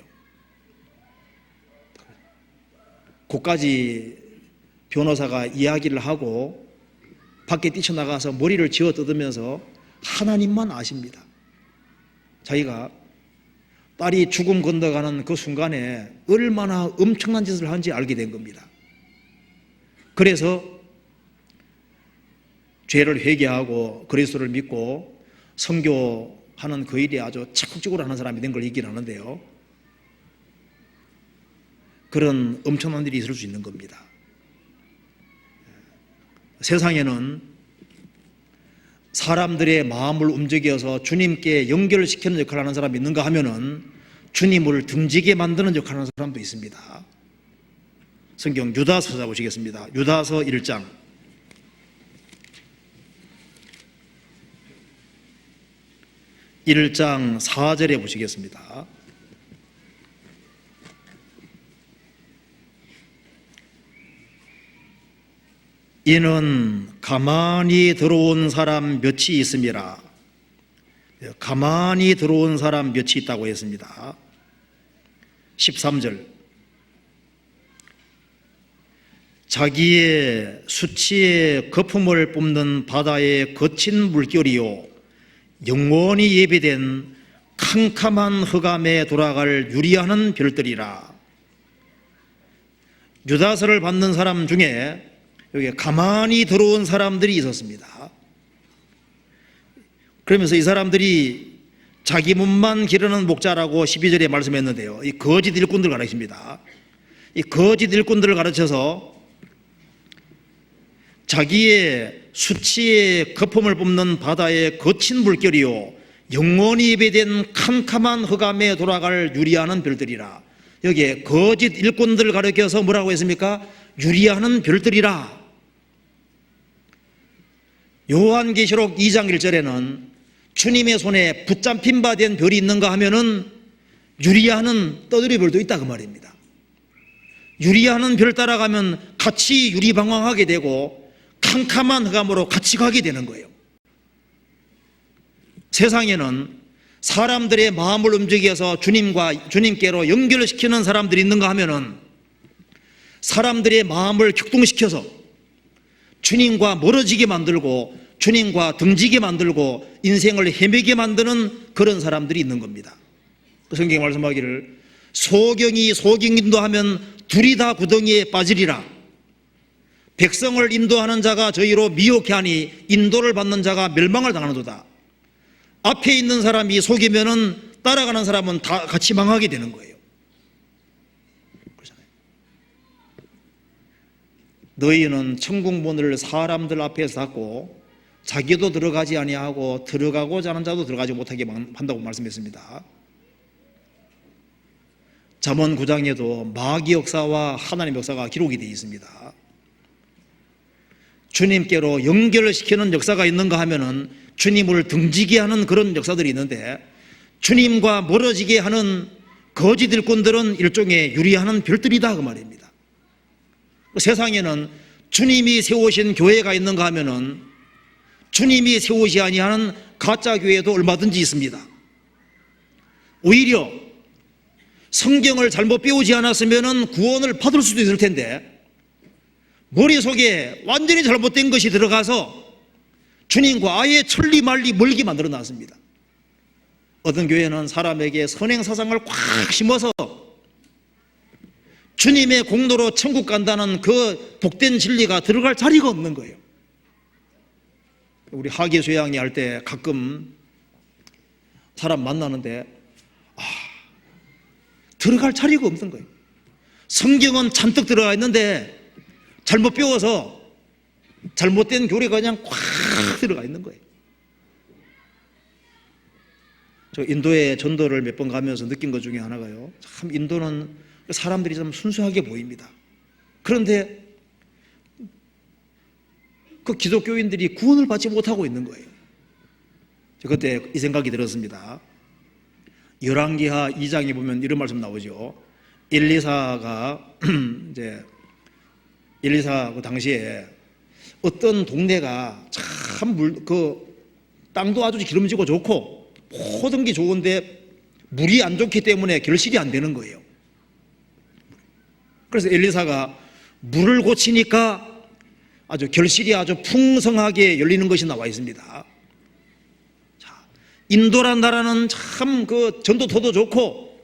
그까지 변호사가 이야기를 하고 밖에 뛰쳐나가서 머리를 쥐어 뜯으면서 하나님만 아십니다. 자기가 딸이 죽음 건너가는 그 순간에 얼마나 엄청난 짓을 한지 알게 된 겁니다. 그래서 죄를 회개하고 그리스도를 믿고 선교하는 그 일이 아주 적극적으로 하는 사람이 된 걸 얘기를 하는데요, 그런 엄청난 일이 있을 수 있는 겁니다. 세상에는 사람들의 마음을 움직여서 주님께 연결시키는 역할을 하는 사람이 있는가 하면은 주님을 등지게 만드는 역할을 하는 사람도 있습니다. 성경 유다서 찾아보시겠습니다. 유다서 1장 1장 4절에 보시겠습니다. 이는 가만히 들어온 사람 몇이 있음이라. 가만히 들어온 사람 몇이 있다고 했습니다. 13절 자기의 수치의 거품을 뿜는 바다의 거친 물결이요 영원히 예비된 캄캄한 흑암에 돌아갈 유리하는 별들이라. 유다서를 받는 사람 중에 여기 가만히 들어온 사람들이 있었습니다. 그러면서 이 사람들이 자기 몸만 기르는 목자라고 12절에 말씀했는데요, 이 거짓 일꾼들을 가르칩니다. 이 거짓 일꾼들을 가르쳐서 자기의 수치의 거품을 뿜는 바다의 거친 물결이요 영원히 예배된 캄캄한 흑암에 돌아갈 유리하는 별들이라. 여기에 거짓 일꾼들을 가르쳐서 뭐라고 했습니까? 유리하는 별들이라. 요한계시록 2장 1절에는 주님의 손에 붙잡힌 바 된 별이 있는가 하면은 유리하는 떠들이 별도 있다 그 말입니다. 유리하는 별 따라가면 같이 유리방황하게 되고 캄캄한 흑암으로 같이 가게 되는 거예요. 세상에는 사람들의 마음을 움직여서 주님께로 연결시키는 사람들이 있는가 하면은 사람들의 마음을 격동시켜서 주님과 멀어지게 만들고 주님과 등지게 만들고 인생을 헤매게 만드는 그런 사람들이 있는 겁니다. 성경이 말씀하기를 소경이 소경 인도하면 둘이 다 구덩이에 빠지리라. 백성을 인도하는 자가 저희로 미혹해 하니 인도를 받는 자가 멸망을 당하는도다. 앞에 있는 사람이 속이면은 따라가는 사람은 다 같이 망하게 되는 거예요. 그렇잖아요. 너희는 천국 문을 사람들 앞에서 닫고 자기도 들어가지 아니하고 들어가고자 하는 자도 들어가지 못하게 한다고 말씀했습니다. 잠언 9장에도 마귀 역사와 하나님의 역사가 기록이 되어 있습니다. 주님께로 연결을 시키는 역사가 있는가 하면은 주님을 등지게 하는 그런 역사들이 있는데, 주님과 멀어지게 하는 거짓 일꾼들은 일종의 유리하는 별들이다 그 말입니다. 세상에는 주님이 세우신 교회가 있는가 하면은 주님이 세우지 아니하는 가짜 교회도 얼마든지 있습니다. 오히려 성경을 잘못 배우지 않았으면은 구원을 받을 수도 있을 텐데 머릿속에 완전히 잘못된 것이 들어가서 주님과 아예 천리말리 멀게 만들어 놨습니다. 어떤 교회는 사람에게 선행사상을 꽉 심어서 주님의 공로로 천국 간다는 그 복된 진리가 들어갈 자리가 없는 거예요. 우리 하계수양이 할 때 가끔 사람 만나는데 들어갈 자리가 없는 거예요. 성경은 잔뜩 들어가 있는데 잘못 배워서 잘못된 교리가 그냥 꽉 들어가 있는 거예요. 저 인도에 전도를 몇 번 가면서 느낀 것 중에 하나가요, 참 인도는 사람들이 좀 순수하게 보입니다. 그런데 그 기독교인들이 구원을 받지 못하고 있는 거예요. 저 그때 이 생각이 들었습니다. 열왕기하 2장에 보면 이런 말씀 나오죠. 엘리사가 이제 엘리사 그 당시에 어떤 동네가 참 땅도 아주 기름지고 좋고 모든 게 좋은데 물이 안 좋기 때문에 결실이 안 되는 거예요. 그래서 엘리사가 물을 고치니까 아주 결실이 아주 풍성하게 열리는 것이 나와 있습니다. 자, 인도란 나라는 참 그 전도터도 좋고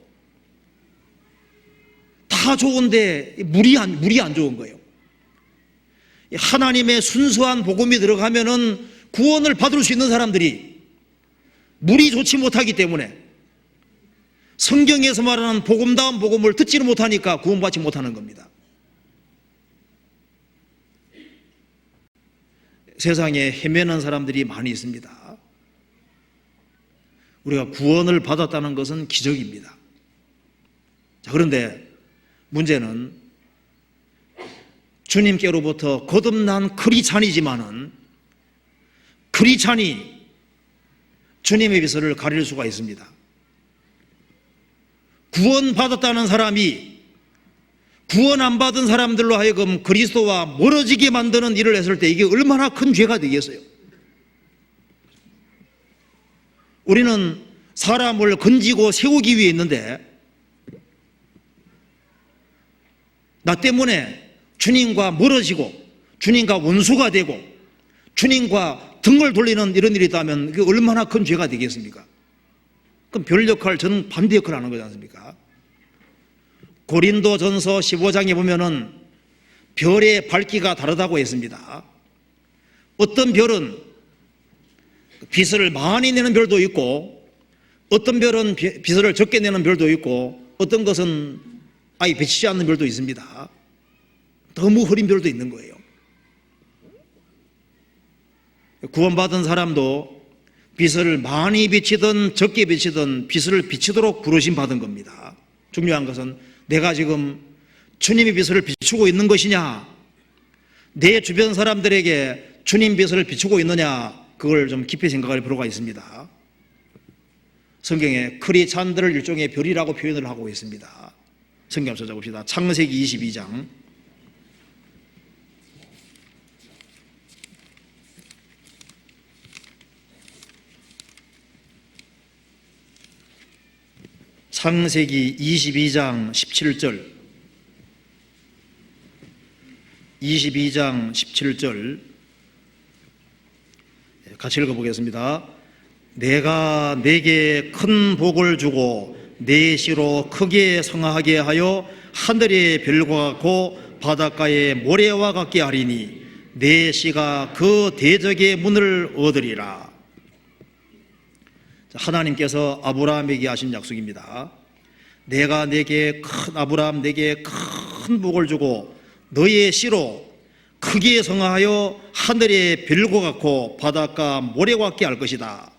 다 좋은데 물이 안 좋은 거예요. 하나님의 순수한 복음이 들어가면은 구원을 받을 수 있는 사람들이 물이 좋지 못하기 때문에 성경에서 말하는 복음다운 복음을 듣지를 못하니까 구원받지 못하는 겁니다. 세상에 헤매는 사람들이 많이 있습니다. 우리가 구원을 받았다는 것은 기적입니다. 자, 그런데 문제는 주님께로부터 거듭난 크리스찬이지만은 크리스찬이 주님의 빛을 가릴 수가 있습니다. 구원받았다는 사람이 구원 안 받은 사람들로 하여금 그리스도와 멀어지게 만드는 일을 했을 때 이게 얼마나 큰 죄가 되겠어요. 우리는 사람을 건지고 세우기 위해 있는데 나 때문에 주님과 멀어지고 주님과 원수가 되고 주님과 등을 돌리는 이런 일이 있다면 그게 얼마나 큰 죄가 되겠습니까? 그럼 별 역할, 저는 반대 역할을 하는 거지 않습니까? 고린도전서 15장에 보면은 별의 밝기가 다르다고 했습니다. 어떤 별은 빛을 많이 내는 별도 있고 어떤 별은 빛을 적게 내는 별도 있고 어떤 것은 아예 비치지 않는 별도 있습니다. 너무 흐린 별도 있는 거예요. 구원받은 사람도 빛을 많이 비치든 적게 비치든 빛을 비치도록 부르심 받은 겁니다. 중요한 것은 내가 지금 주님의 빛을 비추고 있는 것이냐, 내 주변 사람들에게 주님 빛을 비추고 있느냐, 그걸 좀 깊이 생각할 필요가 있습니다. 성경에 크리스찬들을 일종의 별이라고 표현을 하고 있습니다. 성경 찾아봅시다. 창세기 22장 창세기 22장 17절 22장 17절 같이 읽어보겠습니다. 내가 내게 큰 복을 주고 내 씨로 크게 성하게 하여 하늘의 별과 같고 바닷가의 모래와 같게 하리니 내 씨가 그 대적의 문을 얻으리라. 하나님께서 아브라함에게 하신 약속입니다. 내가 내게 아브라함 내게 큰 복을 주고 너의 씨로 크게 성하여 하늘의 별과 같고 바닷가 모래와 같게 할 것이다.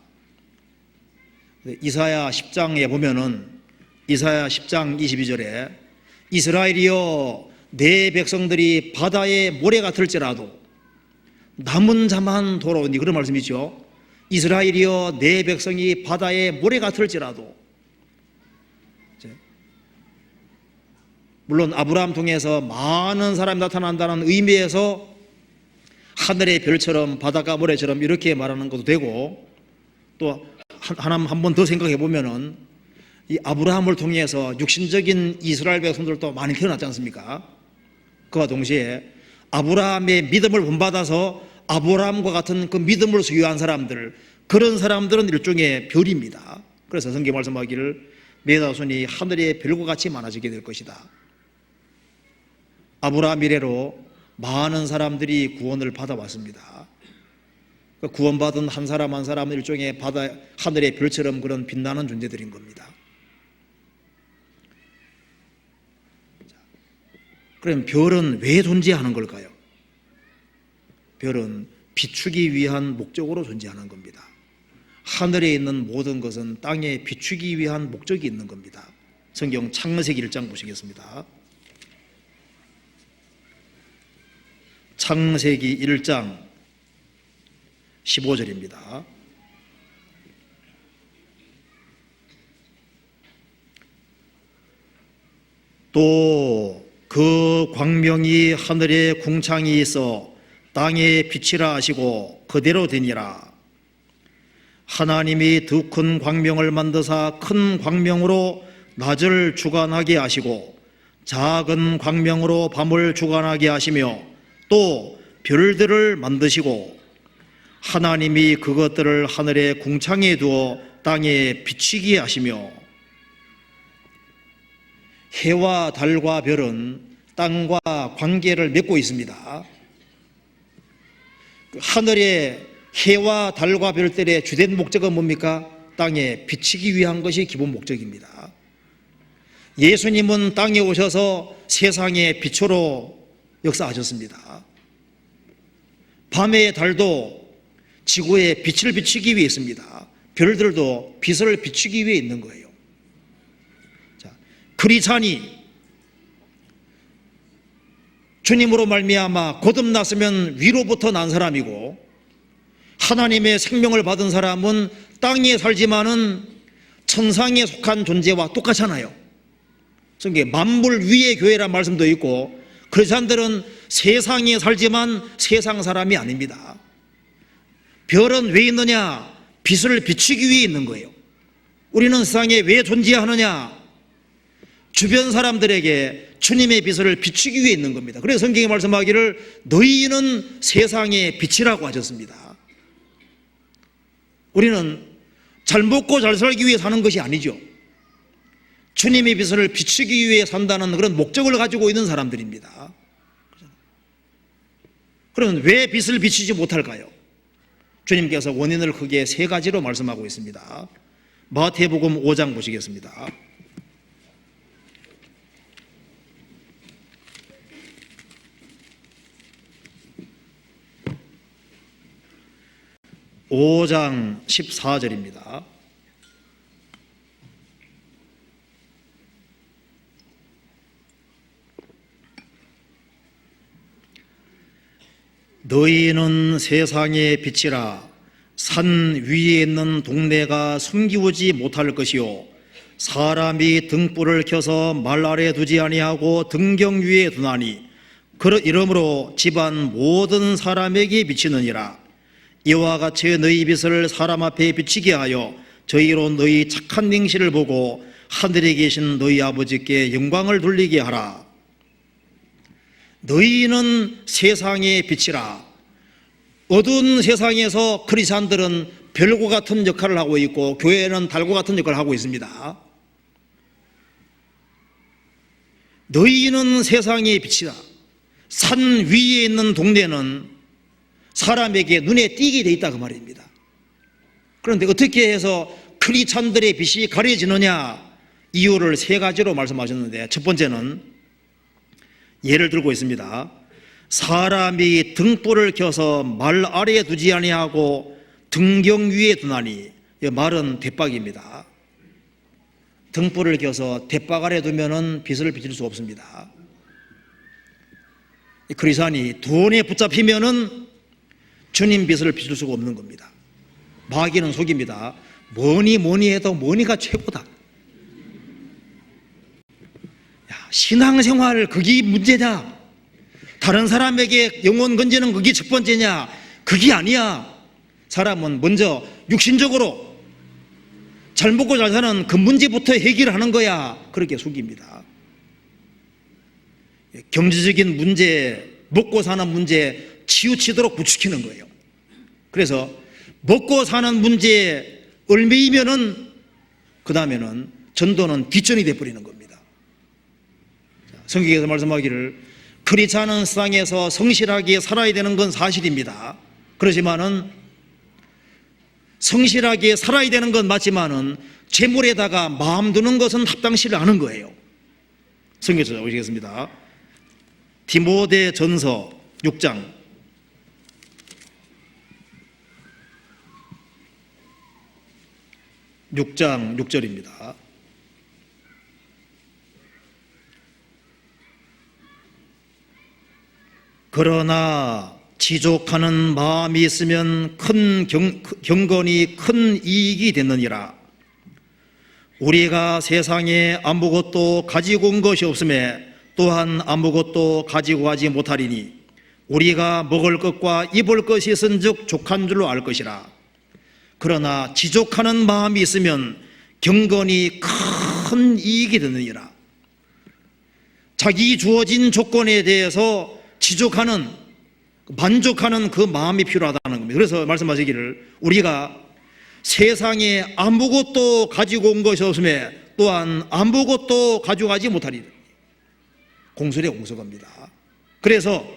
이사야 10장에 보면은 이사야 10장 22절에 이스라엘이여 내 백성들이 바다의 모래 같을지라도 남은 자만 돌아오니 그런 말씀이죠. 이스라엘이여 내 백성이 바다의 모래 같을지라도, 물론 아브라함 통해서 많은 사람이 나타난다는 의미에서 하늘의 별처럼 바닷가 모래처럼 이렇게 말하는 것도 되고, 또 한 번 더 생각해 보면은 이 아브라함을 통해서 육신적인 이스라엘 백성들도 많이 태어났지 않습니까? 그와 동시에 아브라함의 믿음을 본받아서 아브라함과 같은 그 믿음을 소유한 사람들, 그런 사람들은 일종의 별입니다. 그래서 성경 말씀하기를 내 자손이 하늘의 별과 같이 많아지게 될 것이다. 아브라함 이래로 많은 사람들이 구원을 받아왔습니다. 구원받은 한 사람 한 사람은 일종의 하늘의 별처럼 그런 빛나는 존재들인 겁니다. 그럼 별은 왜 존재하는 걸까요? 별은 비추기 위한 목적으로 존재하는 겁니다. 하늘에 있는 모든 것은 땅에 비추기 위한 목적이 있는 겁니다. 성경 창세기 1장 보시겠습니다. 창세기 1장 15절입니다. 또 그 광명이 하늘에 궁창이 있어 땅에 빛이라 하시고 그대로 되니라. 하나님이 더 큰 광명을 만드사 큰 광명으로 낮을 주관하게 하시고 작은 광명으로 밤을 주관하게 하시며 또 별들을 만드시고 하나님이 그것들을 하늘의 궁창에 두어 땅에 비치게 하시며. 해와 달과 별은 땅과 관계를 맺고 있습니다. 하늘의 해와 달과 별들의 주된 목적은 뭡니까? 땅에 비치기 위한 것이 기본 목적입니다. 예수님은 땅에 오셔서 세상의 빛으로 역사하셨습니다. 밤의 달도 지구에 빛을 비추기 위해 있습니다. 별들도 빛을 비추기 위해 있는 거예요. 자, 크리스찬이 주님으로 말미암아 거듭났으면 위로부터 난 사람이고, 하나님의 생명을 받은 사람은 땅에 살지만은 천상에 속한 존재와 똑같잖아요. 그래서 만물 위의 교회란 말씀도 있고, 크리스찬들은 세상에 살지만 세상 사람이 아닙니다. 별은 왜 있느냐? 빛을 비추기 위해 있는 거예요. 우리는 세상에 왜 존재하느냐? 주변 사람들에게 주님의 빛을 비추기 위해 있는 겁니다. 그래서 성경이 말씀하기를 너희는 세상의 빛이라고 하셨습니다. 우리는 잘 먹고 잘 살기 위해 사는 것이 아니죠. 주님의 빛을 비추기 위해 산다는 그런 목적을 가지고 있는 사람들입니다. 그러면 왜 빛을 비추지 못할까요? 주님께서 원인을 크게 세 가지로 말씀하고 있습니다. 마태복음 5장 보시겠습니다. (5장) 14절입니다. 너희는 세상의 빛이라. 산 위에 있는 동네가 숨기우지 못할 것이요, 사람이 등불을 켜서 말 아래 두지 아니하고 등경 위에 두나니 이러므로 집안 모든 사람에게 비치느니라. 이와 같이 너희 빛을 사람 앞에 비치게 하여 저희로 너희 착한 행실을 보고 하늘에 계신 너희 아버지께 영광을 돌리게 하라. 너희는 세상의 빛이라. 어두운 세상에서 크리스찬들은 별과 같은 역할을 하고 있고, 교회는 달과 같은 역할을 하고 있습니다. 너희는 세상의 빛이다. 산 위에 있는 동네는 사람에게 눈에 띄게 돼 있다, 그 말입니다. 그런데 어떻게 해서 크리스찬들의 빛이 가려지느냐? 이유를 세 가지로 말씀하셨는데, 첫 번째는 예를 들고 있습니다. 사람이 등불을 켜서 말 아래에 두지 아니하고 등경 위에 두나니. 이 말은 대박입니다. 등불을 켜서 대박 아래 두면은 빛을 비칠 수 없습니다. 크리스찬이 돈에 붙잡히면은 주님 빛을 비출 수가 없는 겁니다. 마귀는 속입니다. 뭐니 해도 뭐니가 최고다. 신앙생활 그게 문제냐? 다른 사람에게 영혼 건지는 그게 첫 번째냐? 그게 아니야. 사람은 먼저 육신적으로 잘 먹고 잘 사는 그 문제부터 해결하는 거야. 그렇게 속입니다. 경제적인 문제, 먹고 사는 문제 치우치도록 부추기는 거예요. 그래서 먹고 사는 문제에 얽매이면은 그 다음에는 전도는 뒷전이 돼버리는 겁니다. 성경에서 말씀하기를 크리스찬은 세상에서 성실하게 살아야 되는 건 사실입니다. 그렇지만은 성실하게 살아야 되는 건 맞지만은 재물에다가 마음 두는 것은 합당치 않은 거예요. 성경에서 보시겠습니다. 디모데 전서 6장 6절입니다. 그러나 지족하는 마음이 있으면 큰 경건이 큰 이익이 됐느니라. 우리가 세상에 아무것도 가지고 온 것이 없음에 또한 아무것도 가지고 가지 못하리니 우리가 먹을 것과 입을 것이 있은즉 족한 줄로 알 것이라. 그러나 지족하는 마음이 있으면 경건이 큰 이익이 되느니라. 자기 주어진 조건에 대해서 지족하는, 만족하는 그 마음이 필요하다는 겁니다. 그래서 말씀하시기를 우리가 세상에 아무것도 가지고 온 것이 없음에 또한 아무것도 가져가지 못하리라. 공술의 공서겁니다. 그래서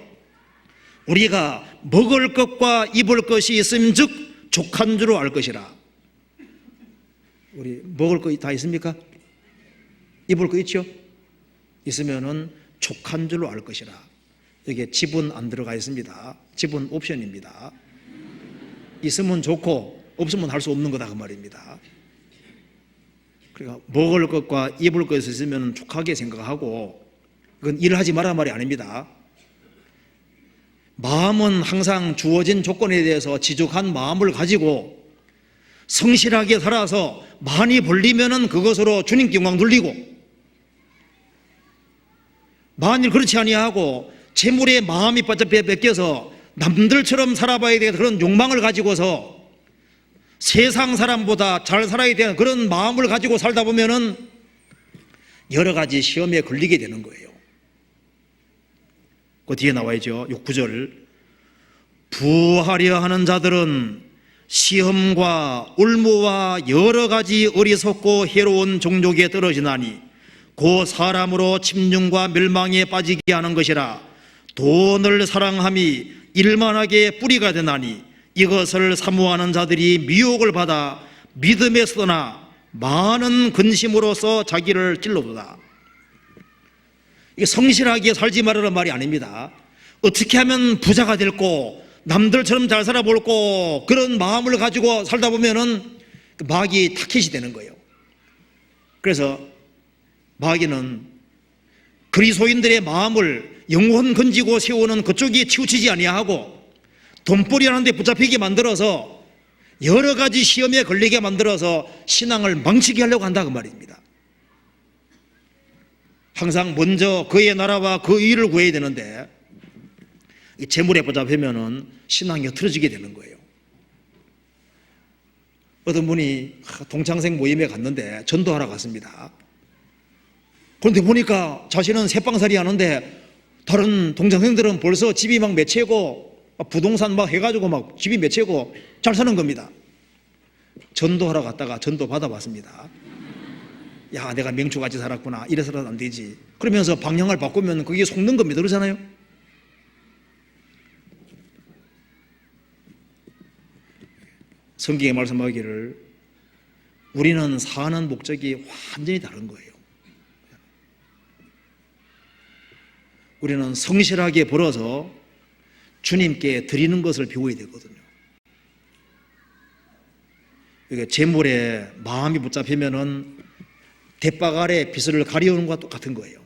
우리가 먹을 것과 입을 것이 있음즉 족한 줄로 알 것이라. 우리 먹을 거 다 있습니까? 입을 거 있죠? 있으면은 족한 줄로 알 것이라. 여기에 집은 안 들어가 있습니다. 집은 옵션입니다. 있으면 좋고 없으면 할 수 없는 거다 그 말입니다. 그러니까 먹을 것과 입을 것이 있으면 족하게 생각하고, 그건 일을 하지 말란 말이 아닙니다. 마음은 항상 주어진 조건에 대해서 지족한 마음을 가지고 성실하게 살아서 많이 벌리면은 그것으로 주님께 영광 돌리고, 만일 그렇지 아니하고 재물에 마음이 바짝 뺏겨서 남들처럼 살아봐야 되는 그런 욕망을 가지고서 세상 사람보다 잘 살아야 되는 그런 마음을 가지고 살다 보면은 여러 가지 시험에 걸리게 되는 거예요. 그 뒤에 나와있죠. 9절. 부하려 하는 자들은 시험과 올무와 여러 가지 어리석고 해로운 종족에 떨어지나니 그 사람으로 침륜과 멸망에 빠지게 하는 것이라. 돈을 사랑함이 일만하게 뿌리가 되나니 이것을 사모하는 자들이 미혹을 받아 믿음에 서나 많은 근심으로써 자기를 찔러도다. 이게 성실하게 살지 말라는 말이 아닙니다. 어떻게 하면 부자가 될고 남들처럼 잘 살아볼고 그런 마음을 가지고 살다 보면은 마귀 타켓이 되는 거예요. 그래서 마귀는 그리스도인들의 마음을 영혼 건지고 세우는 그쪽이 치우치지 아니하고 돈벌이하는 데 붙잡히게 만들어서 여러 가지 시험에 걸리게 만들어서 신앙을 망치게 하려고 한다 그 말입니다. 항상 먼저 그의 나라와 그 의를 구해야 되는데 재물에 붙잡히면은 신앙이 흐트러지게 되는 거예요. 어떤 분이 동창생 모임에 갔는데 전도하러 갔습니다. 그런데 보니까 자신은 새빵살이 하는데 다른 동창생들은 벌써 집이 막 몇 채고 부동산 막 해가지고 막 집이 몇 채고 잘 사는 겁니다. 전도하러 갔다가 전도 받아봤습니다. 야, 내가 명초같이 살았구나. 이래서는 안 되지. 그러면서 방향을 바꾸면 그게 속는 겁니다. 그러잖아요. 성경에 말씀하기를 우리는 사는 목적이 완전히 다른 거예요. 우리는 성실하게 벌어서 주님께 드리는 것을 배워야 되거든요. 이게 재물에 마음이 붙잡히면은 대박 아래 빗을 가려우는 것과 똑같은 거예요.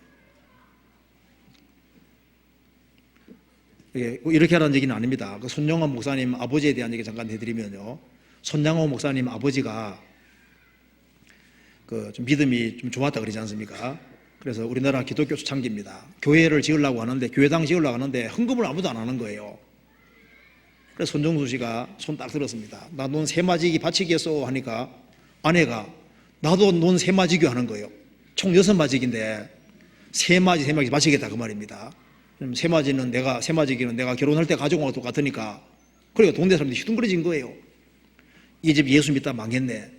이렇게 하라는 얘기는 아닙니다. 그 손영원 목사님 아버지에 대한 얘기 잠깐 해드리면요. 손영원 목사님 아버지가 좀 믿음이 좀 좋았다 그러지 않습니까? 그래서 우리나라 기독교 초창기입니다. 교회를 지으려고 하는데, 교회당 지으려고 하는데 헌금을 아무도 안 하는 거예요. 그래서 손정수 씨가 손 딱 들었습니다. 나 돈 세마지기 바치겠어 하니까 아내가 나도 돈 세마지기 하는 거예요. 총 6마지기인데 세마지 바치겠다 그 말입니다. 세마지기는 내가 결혼할 때 가져온 거랑 똑같으니까. 그러니까 동네 사람들이 휘둥그레진 거예요. 이 집 예수 믿다 망했네.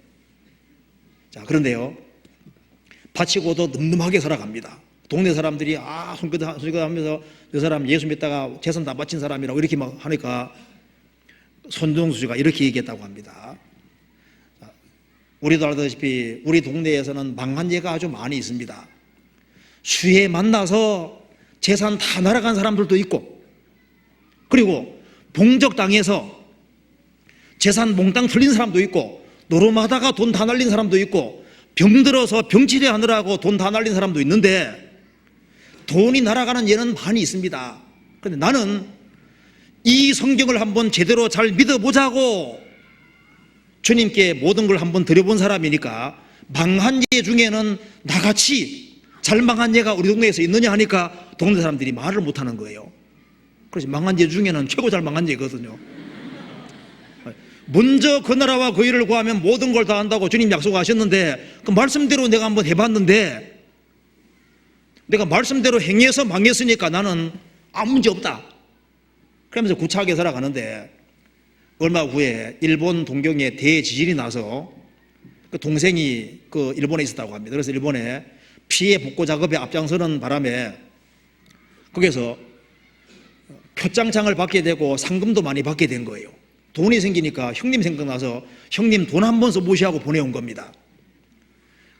자, 그런데요, 바치고도 늠름하게 살아갑니다. 동네 사람들이 손끝하면서 저 사람 예수 믿다가 재산 다 바친 사람이라고 이렇게 막 하니까 손정수 씨가 이렇게 얘기했다고 합니다. 우리도 알다시피 우리 동네에서는 망한 예가 아주 많이 있습니다. 수해 만나서 재산 다 날아간 사람들도 있고, 그리고 봉적당해서 재산 몽땅 틀린 사람도 있고, 노름하다가 돈 다 날린 사람도 있고, 병들어서 병치레 하느라고 돈 다 날린 사람도 있는데 돈이 날아가는 예는 많이 있습니다. 그런데 나는 이 성경을 한번 제대로 잘 믿어보자고 주님께 모든 걸 한번 드려본 사람이니까 망한 예 중에는 나같이 잘 망한 예가 우리 동네에서 있느냐 하니까 동네 사람들이 말을 못하는 거예요. 그래서 망한 예 중에는 최고 잘 망한 예거든요. 먼저 그 나라와 그 일을 구하면 모든 걸 다 한다고 주님 약속하셨는데 그 말씀대로 내가 한번 해봤는데 내가 말씀대로 행해서 망했으니까 나는 아무 문제 없다. 그러면서 구차하게 살아가는데 얼마 후에 일본 동경에 대지진이 나서 그 동생이 그 일본에 있었다고 합니다. 그래서 일본에 피해 복구 작업에 앞장서는 바람에 거기서 표창장을 받게 되고 상금도 많이 받게 된 거예요. 돈이 생기니까 형님 생각나서 형님 돈 한 번 써 무시하고 보내온 겁니다.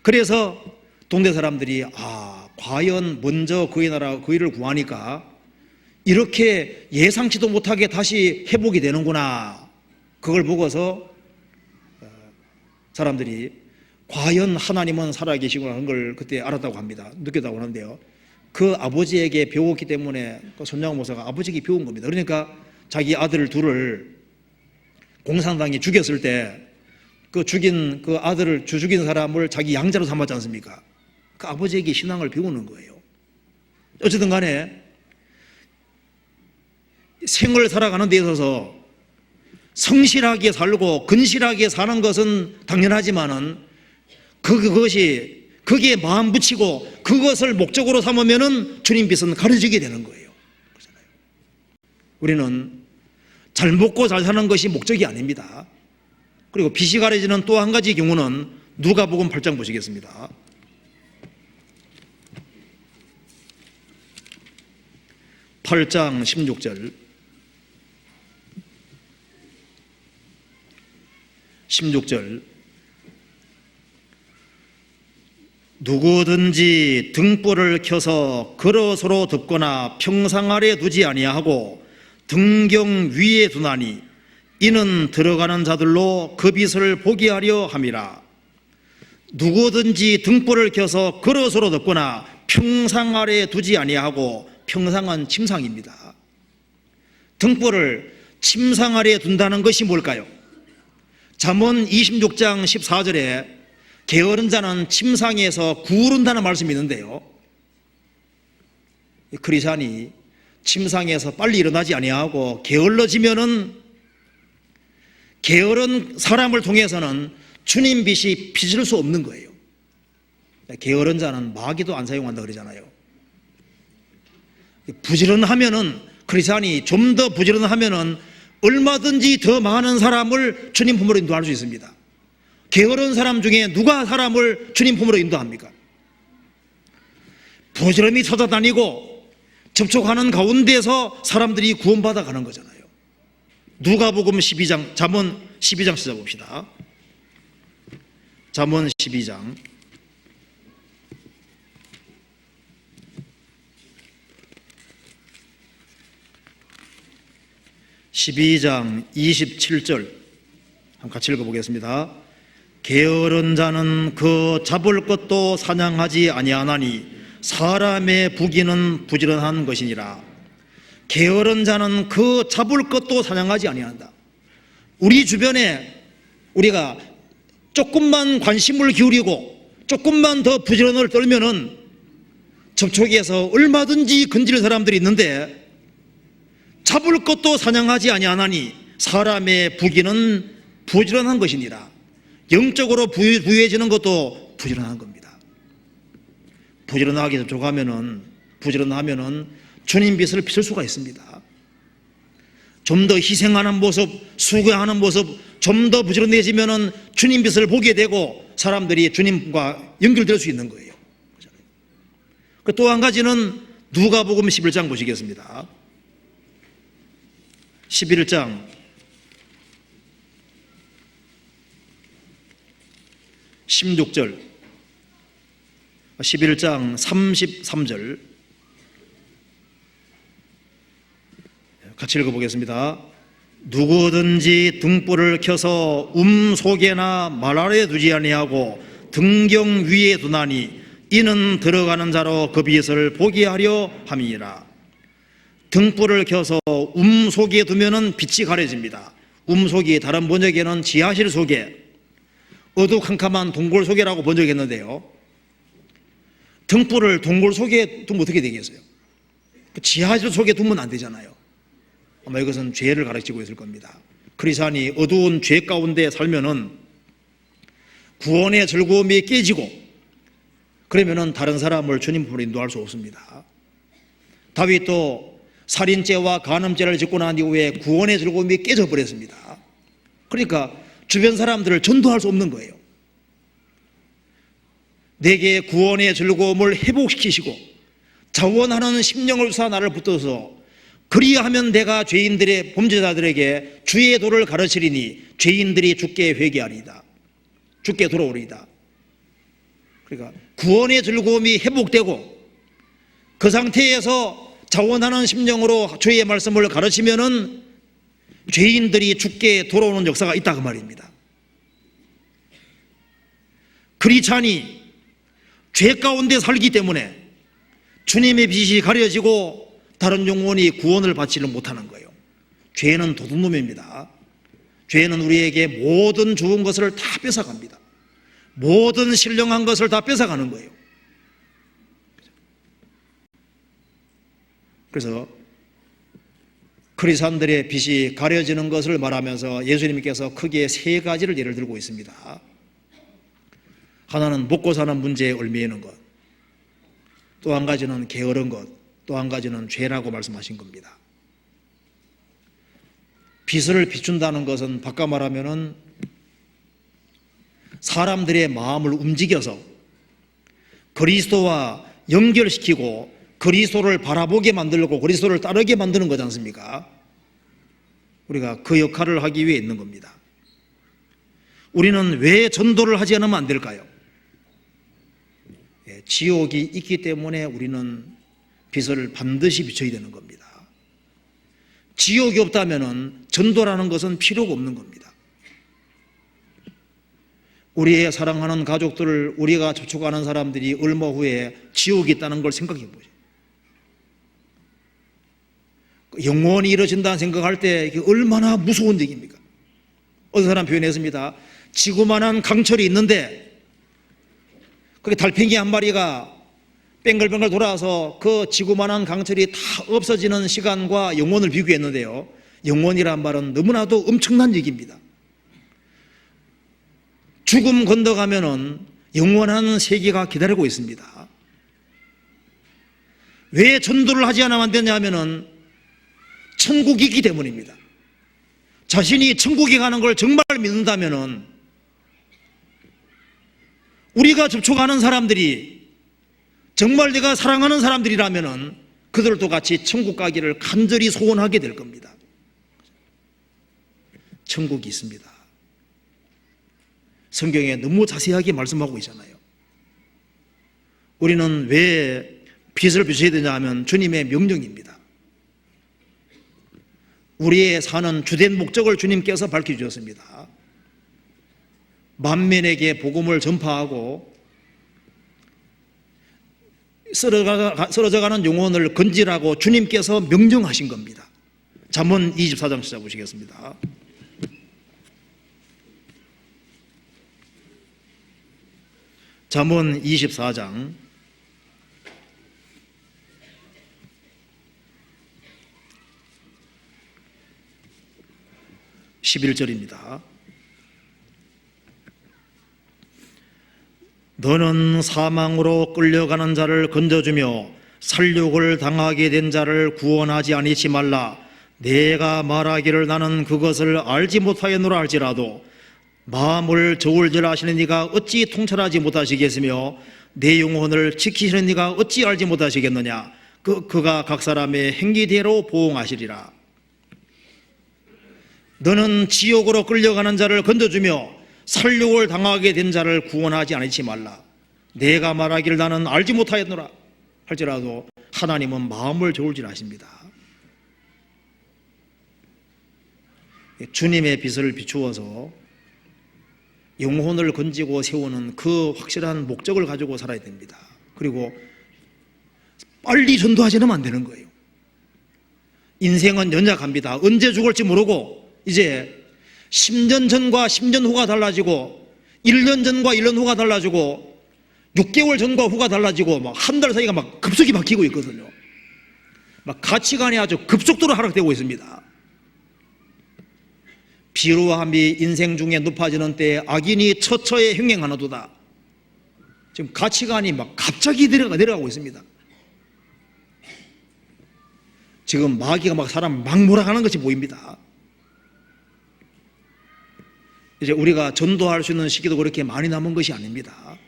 그래서 동네 사람들이 과연 먼저 그의 나라 그 일을 구하니까 이렇게 예상치도 못하게 다시 회복이 되는구나. 그걸 보고서 사람들이 과연 하나님은 살아계시구나 하는 걸 그때 알았다고 합니다. 느꼈다고 하는데요. 그 아버지에게 배웠기 때문에 그 손양호 목사가 아버지에게 배운 겁니다. 그러니까 자기 아들 둘을 공산당이 죽였을 때 그 죽인 그 아들을 죽인 사람을 자기 양자로 삼았지 않습니까? 그 아버지에게 신앙을 배우는 거예요. 어쨌든 간에 생을 살아가는 데 있어서 성실하게 살고 근실하게 사는 것은 당연하지만은 거기에 마음 붙이고 그것을 목적으로 삼으면은 주님 빛은 가려지게 되는 거예요. 그렇잖아요. 우리는 잘 먹고 잘 사는 것이 목적이 아닙니다. 그리고 빛이 가려지는 또 한 가지 경우는 누가복음 8장 보시겠습니다. 8장 16절 16절 누구든지 등불을 켜서 그릇으로 덮거나 평상 아래 두지 아니하고 등경 위에 두나니 이는 들어가는 자들로 그 빛을 보게 하려 함이라. 누구든지 등불을 켜서 그릇으로 덮거나 평상 아래 두지 아니하고, 평상은 침상입니다. 등불을 침상 아래 둔다는 것이 뭘까요? 잠언 26장 14절에 게으른 자는 침상에서 구른다는 말씀이 있는데요, 크리스찬이 침상에서 빨리 일어나지 아니하고 게을러지면은, 게으른 사람을 통해서는 주님 빛이 비칠 수 없는 거예요. 게으른 자는 마귀도 안 사용한다 그러잖아요. 부지런하면은, 크리스찬이 좀 더 부지런하면은 얼마든지 더 많은 사람을 주님 품으로 인도할 수 있습니다. 게으른 사람 중에 누가 사람을 주님 품으로 인도합니까? 부지런히 찾아다니고 접촉하는 가운데서 사람들이 구원받아 가는 거잖아요. 누가복음 12장, 잠언 12장 찾아봅시다. 잠언 12장 12장 27절 한번 같이 읽어보겠습니다. 게으른 자는 그 잡을 것도 사냥하지 아니하나니 사람의 부귀는 부지런한 것이니라. 게으른 자는 그 잡을 것도 사냥하지 아니한다. 우리 주변에 우리가 조금만 관심을 기울이고 조금만 더 부지런을 떨면은 접촉에서 얼마든지 건질 사람들이 있는데, 잡을 것도 사냥하지 아니하나니 사람의 부귀는 부지런한 것이니라. 영적으로 부유해지는 것도 부지런한 겁니다. 부지런하게 접촉하면은, 부지런하면은 주님 빛을 비출 수가 있습니다. 좀 더 희생하는 모습, 수고하는 모습, 좀 더 부지런해지면은 주님 빛을 보게 되고 사람들이 주님과 연결될 수 있는 거예요. 또 한 가지는 누가복음 11장 보시겠습니다. 11장 16절 11장 33절 같이 읽어보겠습니다. 누구든지 등불을 켜서 속에나 말 아래 두지 아니하고 등경 위에 두나니 이는 들어가는 자로 그 빛을 보게 하려 함이니라. 등불을 켜서 속에 두면은 빛이 가려집니다. 속이 다른 번역에는 지하실 속에, 어두컴컴한 동굴 속에라고 번역했는데요, 등불을 동굴 속에 두면 어떻게 되겠어요? 지하실 속에 두면 안 되잖아요. 아마 이것은 죄를 가르치고 있을 겁니다. 크리스찬이 어두운 죄 가운데 살면은 구원의 즐거움이 깨지고, 그러면은 다른 사람을 주님 품으로 인도할 수 없습니다. 다윗도 살인죄와 간음죄를 짓고 난 이후에 구원의 즐거움이 깨져버렸습니다. 그러니까 주변 사람들을 전도할 수 없는 거예요. 내게 구원의 즐거움을 회복시키시고 자원하는 심령을 주사 나를 붙들어서 그리하면 내가 죄인들의 범죄자들에게 주의 도를 가르치리니 죄인들이 주께 회개하리이다. 주께 돌아오리이다. 그러니까 구원의 즐거움이 회복되고 그 상태에서 자원하는 심령으로 주의 말씀을 가르치면은 죄인들이 죽게 돌아오는 역사가 있다 그 말입니다. 크리스찬이 죄 가운데 살기 때문에 주님의 빛이 가려지고 다른 영혼이 구원을 받지를 못하는 거예요. 죄는 도둑놈입니다. 죄는 우리에게 모든 좋은 것을 다 뺏어갑니다. 모든 신령한 것을 다 뺏어가는 거예요. 그래서 크리스찬들의 빛이 가려지는 것을 말하면서 예수님께서 크게 세 가지를 예를 들고 있습니다. 하나는 먹고 사는 문제에 얽매이는 것, 또 한 가지는 게으른 것, 또 한 가지는 죄라고 말씀하신 겁니다. 빛을 비춘다는 것은 바꿔 말하면은 사람들의 마음을 움직여서 그리스도와 연결시키고 그리스도를 바라보게 만들고 그리스도를 따르게 만드는 거지 않습니까? 우리가 그 역할을 하기 위해 있는 겁니다. 우리는 왜 전도를 하지 않으면 안 될까요? 지옥이 있기 때문에 우리는 빛을 반드시 비춰야 되는 겁니다. 지옥이 없다면 전도라는 것은 필요가 없는 겁니다. 우리의 사랑하는 가족들을 우리가 접촉하는 사람들이 얼마 후에 지옥이 있다는 걸 생각해 보죠. 영원히 이루어진다는 생각할 때 이게 얼마나 무서운 얘기입니까? 어떤 사람 표현했습니다. 지구만한 강철이 있는데 그게 달팽이 한 마리가 뱅글뱅글 돌아서 그 지구만한 강철이 다 없어지는 시간과 영원을 비교했는데요, 영원이란 말은 너무나도 엄청난 얘기입니다. 죽음 건너가면은 영원한 세계가 기다리고 있습니다. 왜 전도를 하지 않으면 안 되냐 하면은 천국이 있기 때문입니다. 자신이 천국에 가는 걸 정말 믿는다면은 우리가 접촉하는 사람들이 정말 내가 사랑하는 사람들이라면은 그들도 같이 천국 가기를 간절히 소원하게 될 겁니다. 천국이 있습니다. 성경에 너무 자세하게 말씀하고 있잖아요. 우리는 왜 빛을 비춰야 되냐 하면 주님의 명령입니다. 우리의 사는 주된 목적을 주님께서 밝혀주셨습니다. 만민에게 복음을 전파하고 쓰러져가는 영혼을 건지라고 주님께서 명령하신 겁니다. 잠언 24장 찾아보시겠습니다. 잠언 24장 11절입니다. 너는 사망으로 끌려가는 자를 건져주며 살육을 당하게 된 자를 구원하지 아니치 말라. 내가 말하기를 나는 그것을 알지 못하였노라 할지라도 마음을 저울질 하시는 이가 어찌 통찰하지 못하시겠으며 내 영혼을 지키시는 이가 어찌 알지 못하시겠느냐. 그가 각 사람의 행위대로 보응하시리라. 너는 지옥으로 끌려가는 자를 건져주며 살육을 당하게 된 자를 구원하지 않지 말라. 내가 말하기를 나는 알지 못하였노라 할지라도 하나님은 마음을 저울질 하십니다. 주님의 빛을 비추어서 영혼을 건지고 세우는 그 확실한 목적을 가지고 살아야 됩니다. 그리고 빨리 전도하지는 안 되는 거예요. 인생은 연약합니다. 언제 죽을지 모르고 이제 10년 전과 10년 후가 달라지고 1년 전과 1년 후가 달라지고 6개월 전과 후가 달라지고 막 한 달 사이가 막 급속히 바뀌고 있거든요. 막 가치관이 아주 급속도로 하락되고 있습니다. 비루함이 인생 중에 높아지는 때에 악인이 처처에 행행하노도다. 지금 가치관이 막 갑자기 내려가고 있습니다. 지금 마귀가 막 사람 막 몰아가는 것이 보입니다. 이제 우리가 전도할 수 있는 시기도 그렇게 많이 남은 것이 아닙니다.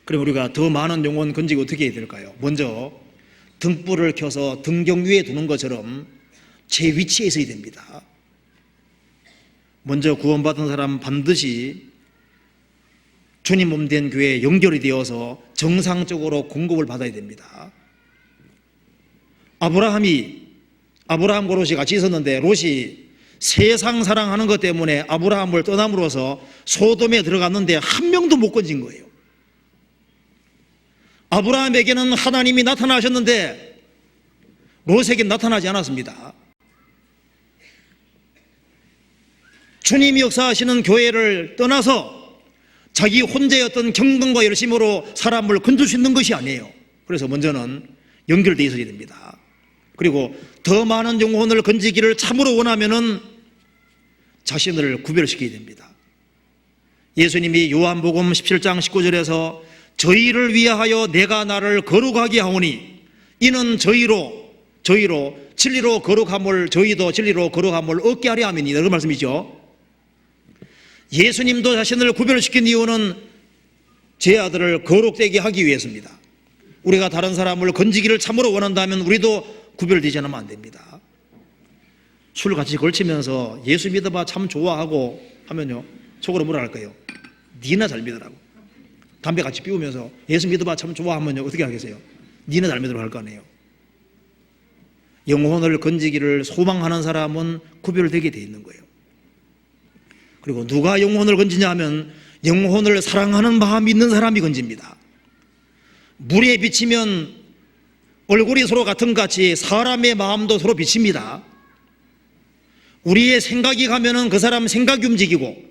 그럼 우리가 더 많은 영혼 건지기 어떻게 해야 될까요? 먼저 등불을 켜서 등경 위에 두는 것처럼 제 위치에 있어야 됩니다. 먼저 구원받은 사람 반드시 주님 몸 된 교회에 연결이 되어서 정상적으로 공급을 받아야 됩니다. 아브라함 고롯이 같이 있었는데 롯이 세상 사랑하는 것 때문에 아브라함을 떠남으로써 소돔에 들어갔는데 한 명도 못 건진 거예요. 아브라함에게는 하나님이 나타나셨는데 롯에게는 나타나지 않았습니다. 주님이 역사하시는 교회를 떠나서 자기 혼자의 어떤 경건과 열심으로 사람을 건질 수 있는 것이 아니에요. 그래서 먼저는 연결되어 있어야 됩니다. 그리고 더 많은 영혼을 건지기를 참으로 원하면은 자신을 구별시켜야 됩니다. 예수님이 요한복음 17장 19절에서 저희를 위하여 내가 나를 거룩하게 하오니 이는 저희로 진리로 거룩함을 저희도 진리로 거룩함을 얻게 하려 함이니라. 그 말씀이죠. 예수님도 자신을 구별시킨 이유는 제 아들을 거룩되게 하기 위해서입니다. 우리가 다른 사람을 건지기를 참으로 원한다면 우리도 구별되지 않으면 안 됩니다. 술 같이 걸치면서 예수 믿어봐 참 좋아하고 하면요, 속으로 뭐라 할까요? 니나 잘 믿으라고. 담배 같이 피우면서 예수 믿어봐 참 좋아하면요, 어떻게 하겠어요? 니나 잘 믿으라고 할 거 아니에요. 영혼을 건지기를 소망하는 사람은 구별되게 돼 있는 거예요. 그리고 누가 영혼을 건지냐 하면 영혼을 사랑하는 마음이 있는 사람이 건집니다. 물에 비치면 얼굴이 서로 같은 같이 사람의 마음도 서로 비칩니다. 우리의 생각이 가면은 그 사람 생각이 움직이고,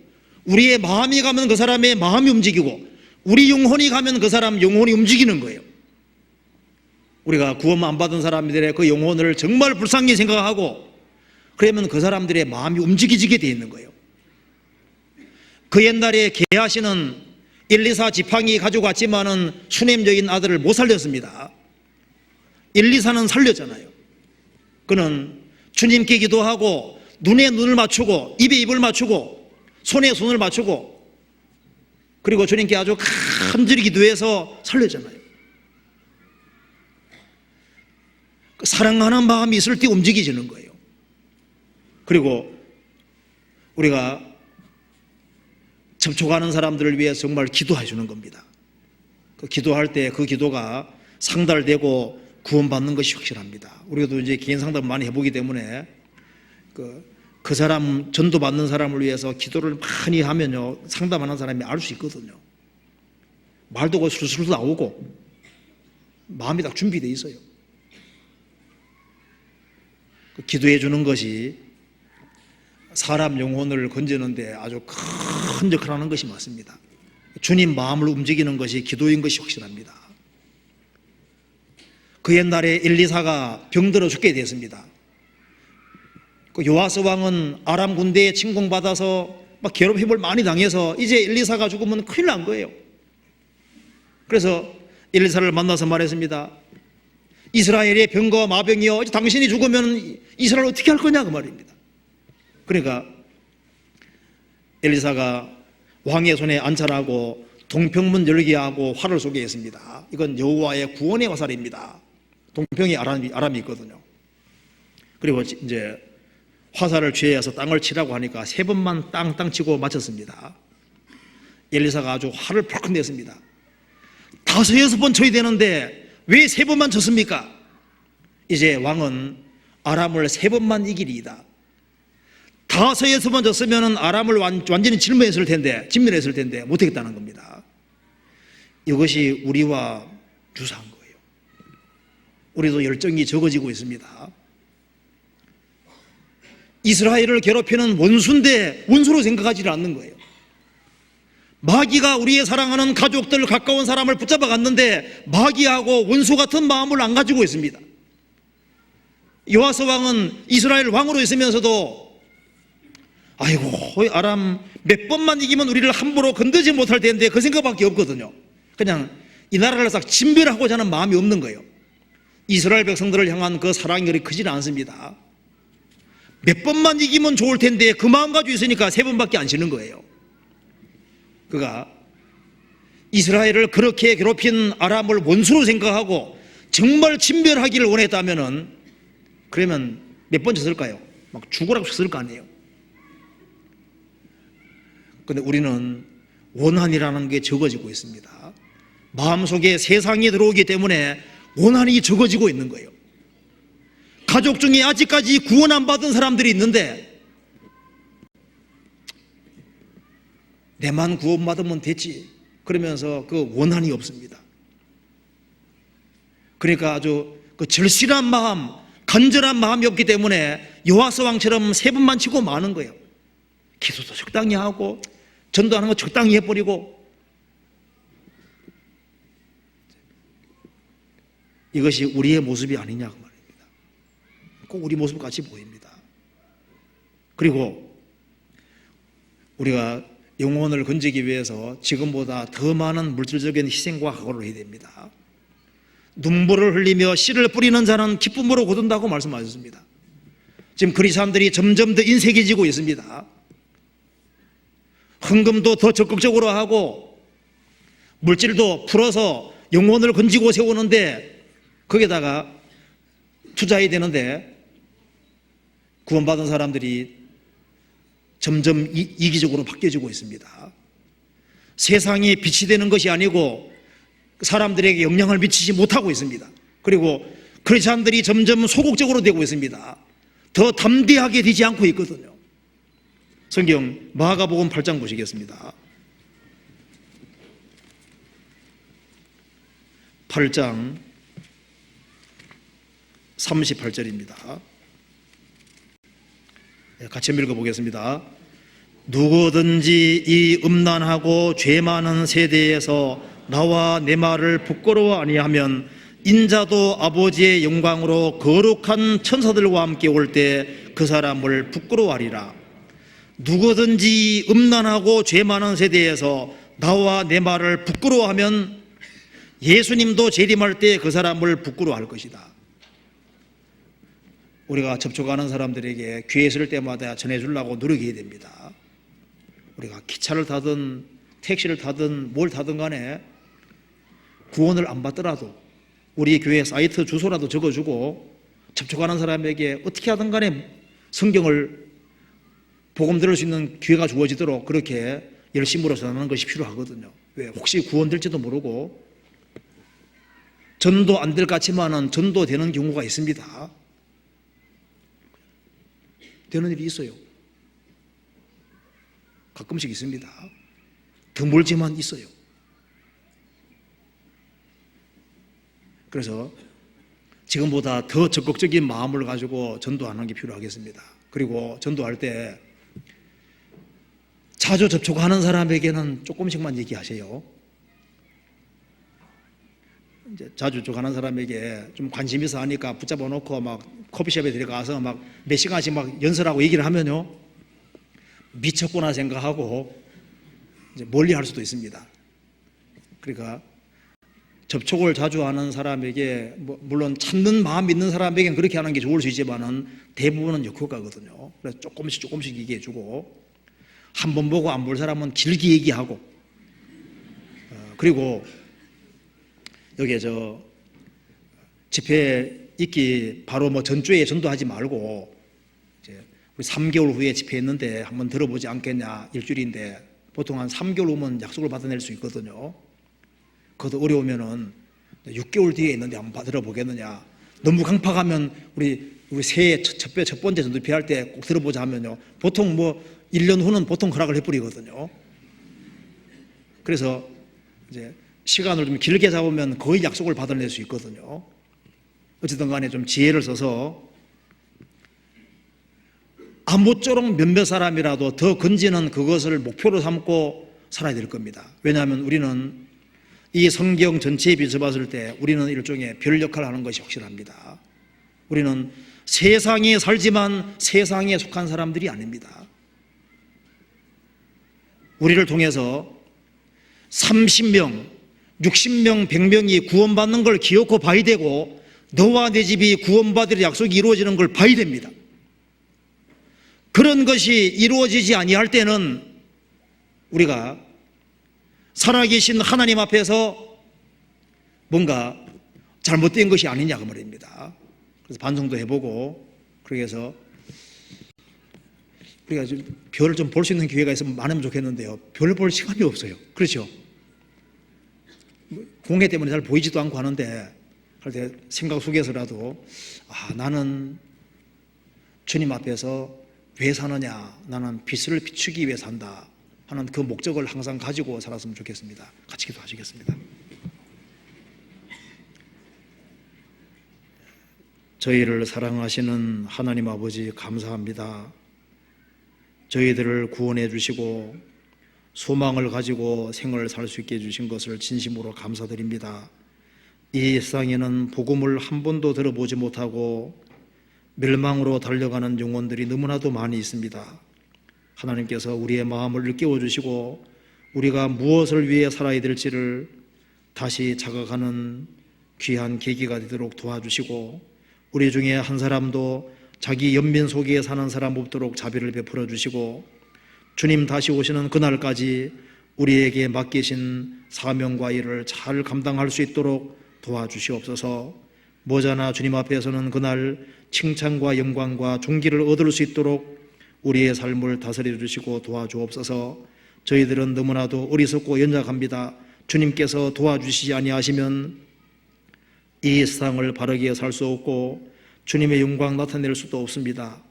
우리의 마음이 가면 그 사람의 마음이 움직이고, 우리 영혼이 가면 그 사람 영혼이 움직이는 거예요. 우리가 구원 안 받은 사람들의 그 영혼을 정말 불쌍히 생각하고 그러면 그 사람들의 마음이 움직이지게 되어 있는 거예요. 그 옛날에 게하시는 엘리사 지팡이 가지고 왔지만은 수냄 여인 아들을 못 살렸습니다. 엘리사는 살렸잖아요. 그는 주님께 기도하고 눈에 눈을 맞추고 입에 입을 맞추고 손에 손을 맞추고 그리고 주님께 아주 간절히 기도해서 살렸잖아요. 사랑하는 마음이 있을 때 움직이지는 거예요. 그리고 우리가 접촉하는 사람들을 위해서 정말 기도해 주는 겁니다. 그 기도할 때 그 기도가 상달되고 구원받는 것이 확실합니다. 우리도 이제 개인 상담 많이 해보기 때문에 그 사람 전도받는 사람을 위해서 기도를 많이 하면요, 상담하는 사람이 알 수 있거든요. 말도 술술 나오고 마음이 딱 준비되어 있어요. 기도해 주는 것이 사람 영혼을 건지는데 아주 큰 역할을 하는 것이 맞습니다. 주님 마음을 움직이는 것이 기도인 것이 확실합니다. 그 옛날에 엘리사가 병들어 죽게 됐습니다. 그 요아스 왕은 아람 군대에 침공받아서 막 괴롭힘을 많이 당해서 이제 엘리사가 죽으면 큰일 난 거예요. 그래서 엘리사를 만나서 말했습니다. 이스라엘의 병과 마병이여, 당신이 죽으면 이스라엘 어떻게 할 거냐 그 말입니다. 그러니까 엘리사가 왕의 손에 안찰하고 동평문 열게 하고 활을 쏘게 했습니다. 이건 여호와의 구원의 화살입니다. 동평이 아람이 있거든요. 그리고 이제 화살을 취해서 땅을 치라고 하니까 3번만 땅 치고 맞췄습니다. 엘리사가 아주 화를 펄컥 냈습니다. 5, 6번 쳐야 되는데 왜 3번만 쳤습니까? 이제 왕은 아람을 3번만 이기리이다. 5, 6번 졌으면 아람을 완전히 진멸했을 텐데 못하겠다는 겁니다. 이것이 우리와 유사한 거예요. 우리도 열정이 적어지고 있습니다. 이스라엘을 괴롭히는 원수인데 원수로 생각하지 않는 거예요. 마귀가 우리의 사랑하는 가족들, 가까운 사람을 붙잡아 갔는데 마귀하고 원수 같은 마음을 안 가지고 있습니다. 요아스 왕은 이스라엘 왕으로 있으면서도 아이고 아람 몇 번만 이기면 우리를 함부로 건드지 못할 텐데 그 생각밖에 없거든요. 그냥 이 나라를 싹 진멸하고자 하는 마음이 없는 거예요. 이스라엘 백성들을 향한 그 사랑이 그리 크지는 않습니다. 몇 번만 이기면 좋을 텐데 그 마음 가지고 있으니까 3번밖에 안 치는 거예요. 그가 이스라엘을 그렇게 괴롭힌 아람을 원수로 생각하고 정말 진멸하기를 원했다면은 그러면 몇 번 쳤을까요? 막 죽으라고 쳤을 거 아니에요. 근데 우리는 원한이라는 게 적어지고 있습니다. 마음속에 세상이 들어오기 때문에 원한이 적어지고 있는 거예요. 가족 중에 아직까지 구원 안 받은 사람들이 있는데 내만 구원받으면 됐지 그러면서 그 원한이 없습니다. 그러니까 아주 그 절실한 마음, 간절한 마음이 없기 때문에 요아스 왕처럼 세 번만 치고 마는 거예요. 기도도 적당히 하고 전도하는 거 적당히 해버리고. 이것이 우리의 모습이 아니냐 그 말입니다. 꼭 우리 모습 같이 보입니다. 그리고 우리가 영혼을 건지기 위해서 지금보다 더 많은 물질적인 희생과 각오를 해야 됩니다. 눈물을 흘리며 씨를 뿌리는 자는 기쁨으로 거둔다고 말씀하셨습니다. 지금 그리스도인들이 점점 더 인색해지고 있습니다. 헌금도 더 적극적으로 하고 물질도 풀어서 영혼을 건지고 세우는데 거기다가 투자해야 되는데 구원받은 사람들이 점점 이기적으로 바뀌어지고 있습니다. 세상이 빛이 되는 것이 아니고 사람들에게 영향을 미치지 못하고 있습니다. 그리고 크리스찬들이 점점 소극적으로 되고 있습니다. 더 담대하게 되지 않고 있거든요. 성경 마가복음 8장 보시겠습니다. 8장 38절입니다. 같이 읽어보겠습니다. 누구든지 이 음란하고 죄 많은 세대에서 나와 내 말을 부끄러워 아니하면 인자도 아버지의 영광으로 거룩한 천사들과 함께 올 때 그 사람을 부끄러워하리라. 누구든지 음란하고 죄 많은 세대에서 나와 내 말을 부끄러워하면 예수님도 재림할 때 그 사람을 부끄러워할 것이다. 우리가 접촉하는 사람들에게 기회 있을 때마다 전해주려고 노력해야 됩니다. 우리가 기차를 타든 택시를 타든 뭘 타든 간에 구원을 안 받더라도 우리 교회 사이트 주소라도 적어주고 접촉하는 사람에게 어떻게 하든 간에 성경을 복음 들을 수 있는 기회가 주어지도록 그렇게 열심으로 전하는 것이 필요하거든요. 왜? 혹시 구원될지도 모르고 전도 안 될 것 같지만은 전도되는 경우가 있습니다. 되는 일이 있어요. 가끔씩 있습니다. 드물지만 있어요. 그래서 지금보다 더 적극적인 마음을 가지고 전도하는 게 필요하겠습니다. 그리고 전도할 때 자주 접촉하는 사람에게는 조금씩만 얘기하세요. 이제 자주 접촉하는 사람에게 좀 관심 있어 하니까 붙잡아 놓고 막 커피숍에 들어가서 막 몇 시간씩 막 연설하고 얘기를 하면요, 미쳤구나 생각하고 이제 멀리 할 수도 있습니다. 그러니까 접촉을 자주 하는 사람에게 물론 찾는 마음 있는 사람에게는 그렇게 하는 게 좋을 수 있지만은 대부분은 역효과거든요. 그래서 조금씩 얘기해주고 한 번 보고 안 볼 사람은 길게 얘기하고 그리고 여기에 집회 있기 바로 전주에 전도하지 말고 이제 우리 3개월 후에 집회했는데 한번 들어보지 않겠냐, 일주일인데 보통 한 3개월 후면 약속을 받아낼 수 있거든요. 그것도 어려우면은 6개월 뒤에 있는데 한번 들어보겠느냐. 너무 강팍하면 우리 새해 첫 번째 전도회 할 때 꼭 들어보자 하면요, 보통 1년 후는 보통 허락을 해버리거든요. 그래서 이제 시간을 좀 길게 잡으면 거의 약속을 받아낼 수 있거든요. 어쨌든 간에 좀 지혜를 써서 아무쪼록 몇몇 사람이라도 더 건지는 그것을 목표로 삼고 살아야 될 겁니다. 왜냐하면 우리는 이 성경 전체에 비춰봤을 때 우리는 일종의 별 역할을 하는 것이 확실합니다. 우리는 세상에 살지만 세상에 속한 사람들이 아닙니다. 우리를 통해서 30명, 60명, 100명이 구원받는 걸 기어코 봐야 되고 너와 내 집이 구원받을 약속이 이루어지는 걸 봐야 됩니다. 그런 것이 이루어지지 아니할 때는 우리가 살아계신 하나님 앞에서 뭔가 잘못된 것이 아니냐 그 말입니다. 그래서 반성도 해보고 그래서 우리가 별을 좀 볼 수 있는 기회가 있으면 많으면 좋겠는데요. 별 볼 시간이 없어요. 그렇죠? 공해 때문에 잘 보이지도 않고 하는데, 그럴 때 생각 속에서라도 나는 주님 앞에서 왜 사느냐, 나는 빛을 비추기 위해 산다 하는 그 목적을 항상 가지고 살았으면 좋겠습니다. 같이 기도하시겠습니다. 저희를 사랑하시는 하나님 아버지, 감사합니다. 저희들을 구원해 주시고 소망을 가지고 생을 살 수 있게 해주신 것을 진심으로 감사드립니다. 이 세상에는 복음을 한 번도 들어보지 못하고 멸망으로 달려가는 영혼들이 너무나도 많이 있습니다. 하나님께서 우리의 마음을 일깨워 주시고 우리가 무엇을 위해 살아야 될지를 다시 자각하는 귀한 계기가 되도록 도와주시고, 우리 중에 한 사람도 자기 연민 속에 사는 사람 없도록 자비를 베풀어 주시고, 주님 다시 오시는 그날까지 우리에게 맡기신 사명과 일을 잘 감당할 수 있도록 도와주시옵소서. 머지않아 주님 앞에서는 그날 칭찬과 영광과 존귀를 얻을 수 있도록 우리의 삶을 다스려 주시고 도와주옵소서. 저희들은 너무나도 어리석고 연약합니다. 주님께서 도와주시지 아니하시면 이 세상을 바르게 살 수 없고 주님의 영광 나타낼 수도 없습니다.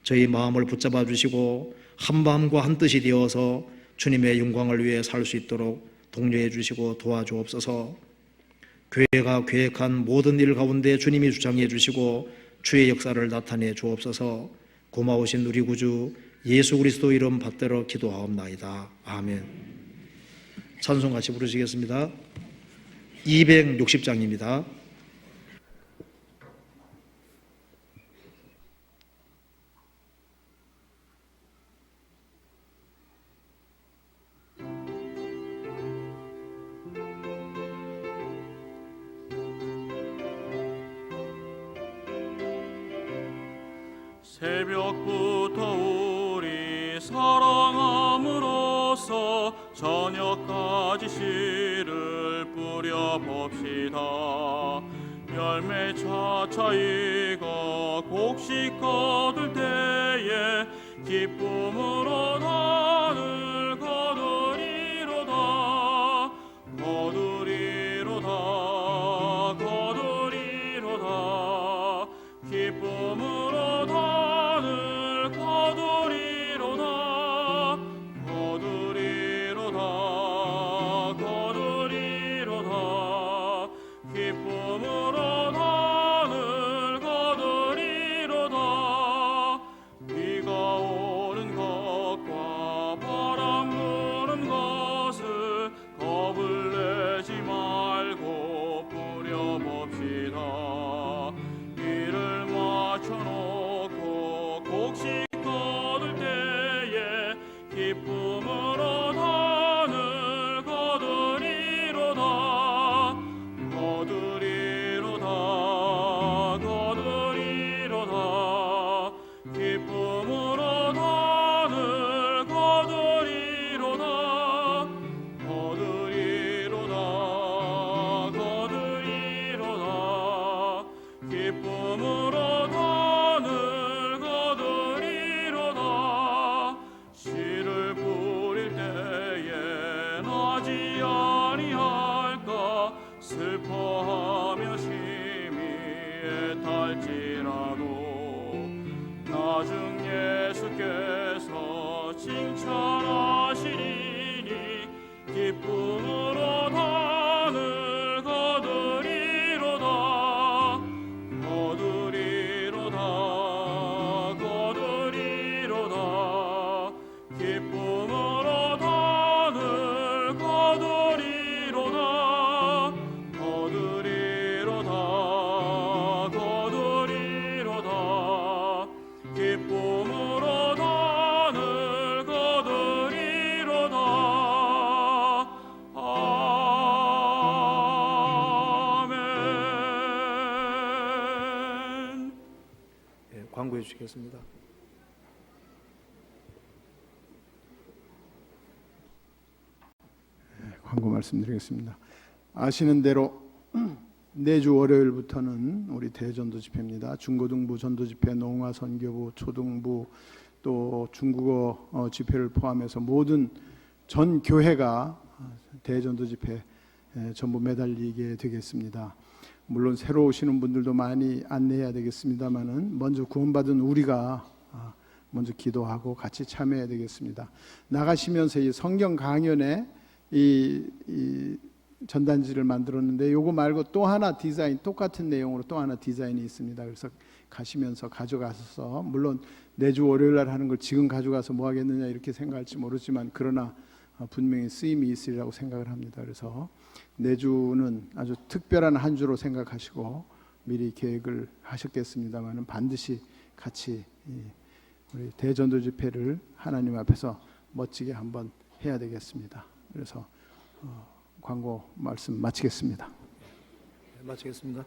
저희 마음을 붙잡아 주시고 한 마음과 한 뜻이 되어서 주님의 영광을 위해 살 수 있도록 독려해 주시고 도와주옵소서. 교회가 계획한 모든 일 가운데 주님이 주장해 주시고 주의 역사를 나타내 주옵소서. 고마우신 우리 구주 예수 그리스도 이름 받들어 기도하옵나이다. 아멘. 찬송 같이 부르시겠습니다. 260장입니다. 새벽부터 우리 사랑함으로써 저녁까지 씨를 뿌려봅시다. 열매 차차 익어 곡식 거둘 때에 기쁨으로 단을 거두리로다. 거두리로다. 거두리로다. 기쁨으로 슬퍼하며 심히 애탈지라도 나중 예수께서 칭찬하시리니 기쁨으로 단을 거두리로다. 거두리로다. 거두리로다. 기쁨으로 단을 거두리로다. 기쁨으로 단을 거두리로다. 아멘. 네, 광고해 주시겠습니다. 광고 말씀드리겠습니다. 아시는 대로 내주 월요일부터는 우리 대전도 집회입니다. 중고등부 전도 집회, 농화 선교부, 초등부 또 중국어 집회를 포함해서 모든 전 교회가 대전도 집회 전부 매달리게 되겠습니다. 물론 새로 오시는 분들도 많이 안내해야 되겠습니다만은 먼저 구원받은 우리가 먼저 기도하고 같이 참여해야 되겠습니다. 나가시면서 이 성경 강연에 이 전단지를 만들었는데 요거 말고 또 하나 디자인, 똑같은 내용으로 또 하나 디자인이 있습니다. 그래서 가시면서 가져가서, 물론 내주 월요일 날 하는 걸 지금 가져가서 뭐 하겠느냐 이렇게 생각할지 모르지만, 그러나 분명히 쓰임이 있으리라고 생각을 합니다. 그래서 내주는 아주 특별한 한 주로 생각하시고 미리 계획을 하셨겠습니다만은 반드시 같이 우리 대전도 집회를 하나님 앞에서 멋지게 한번 해야 되겠습니다. 그래서 광고 말씀 마치겠습니다. 마치겠습니다.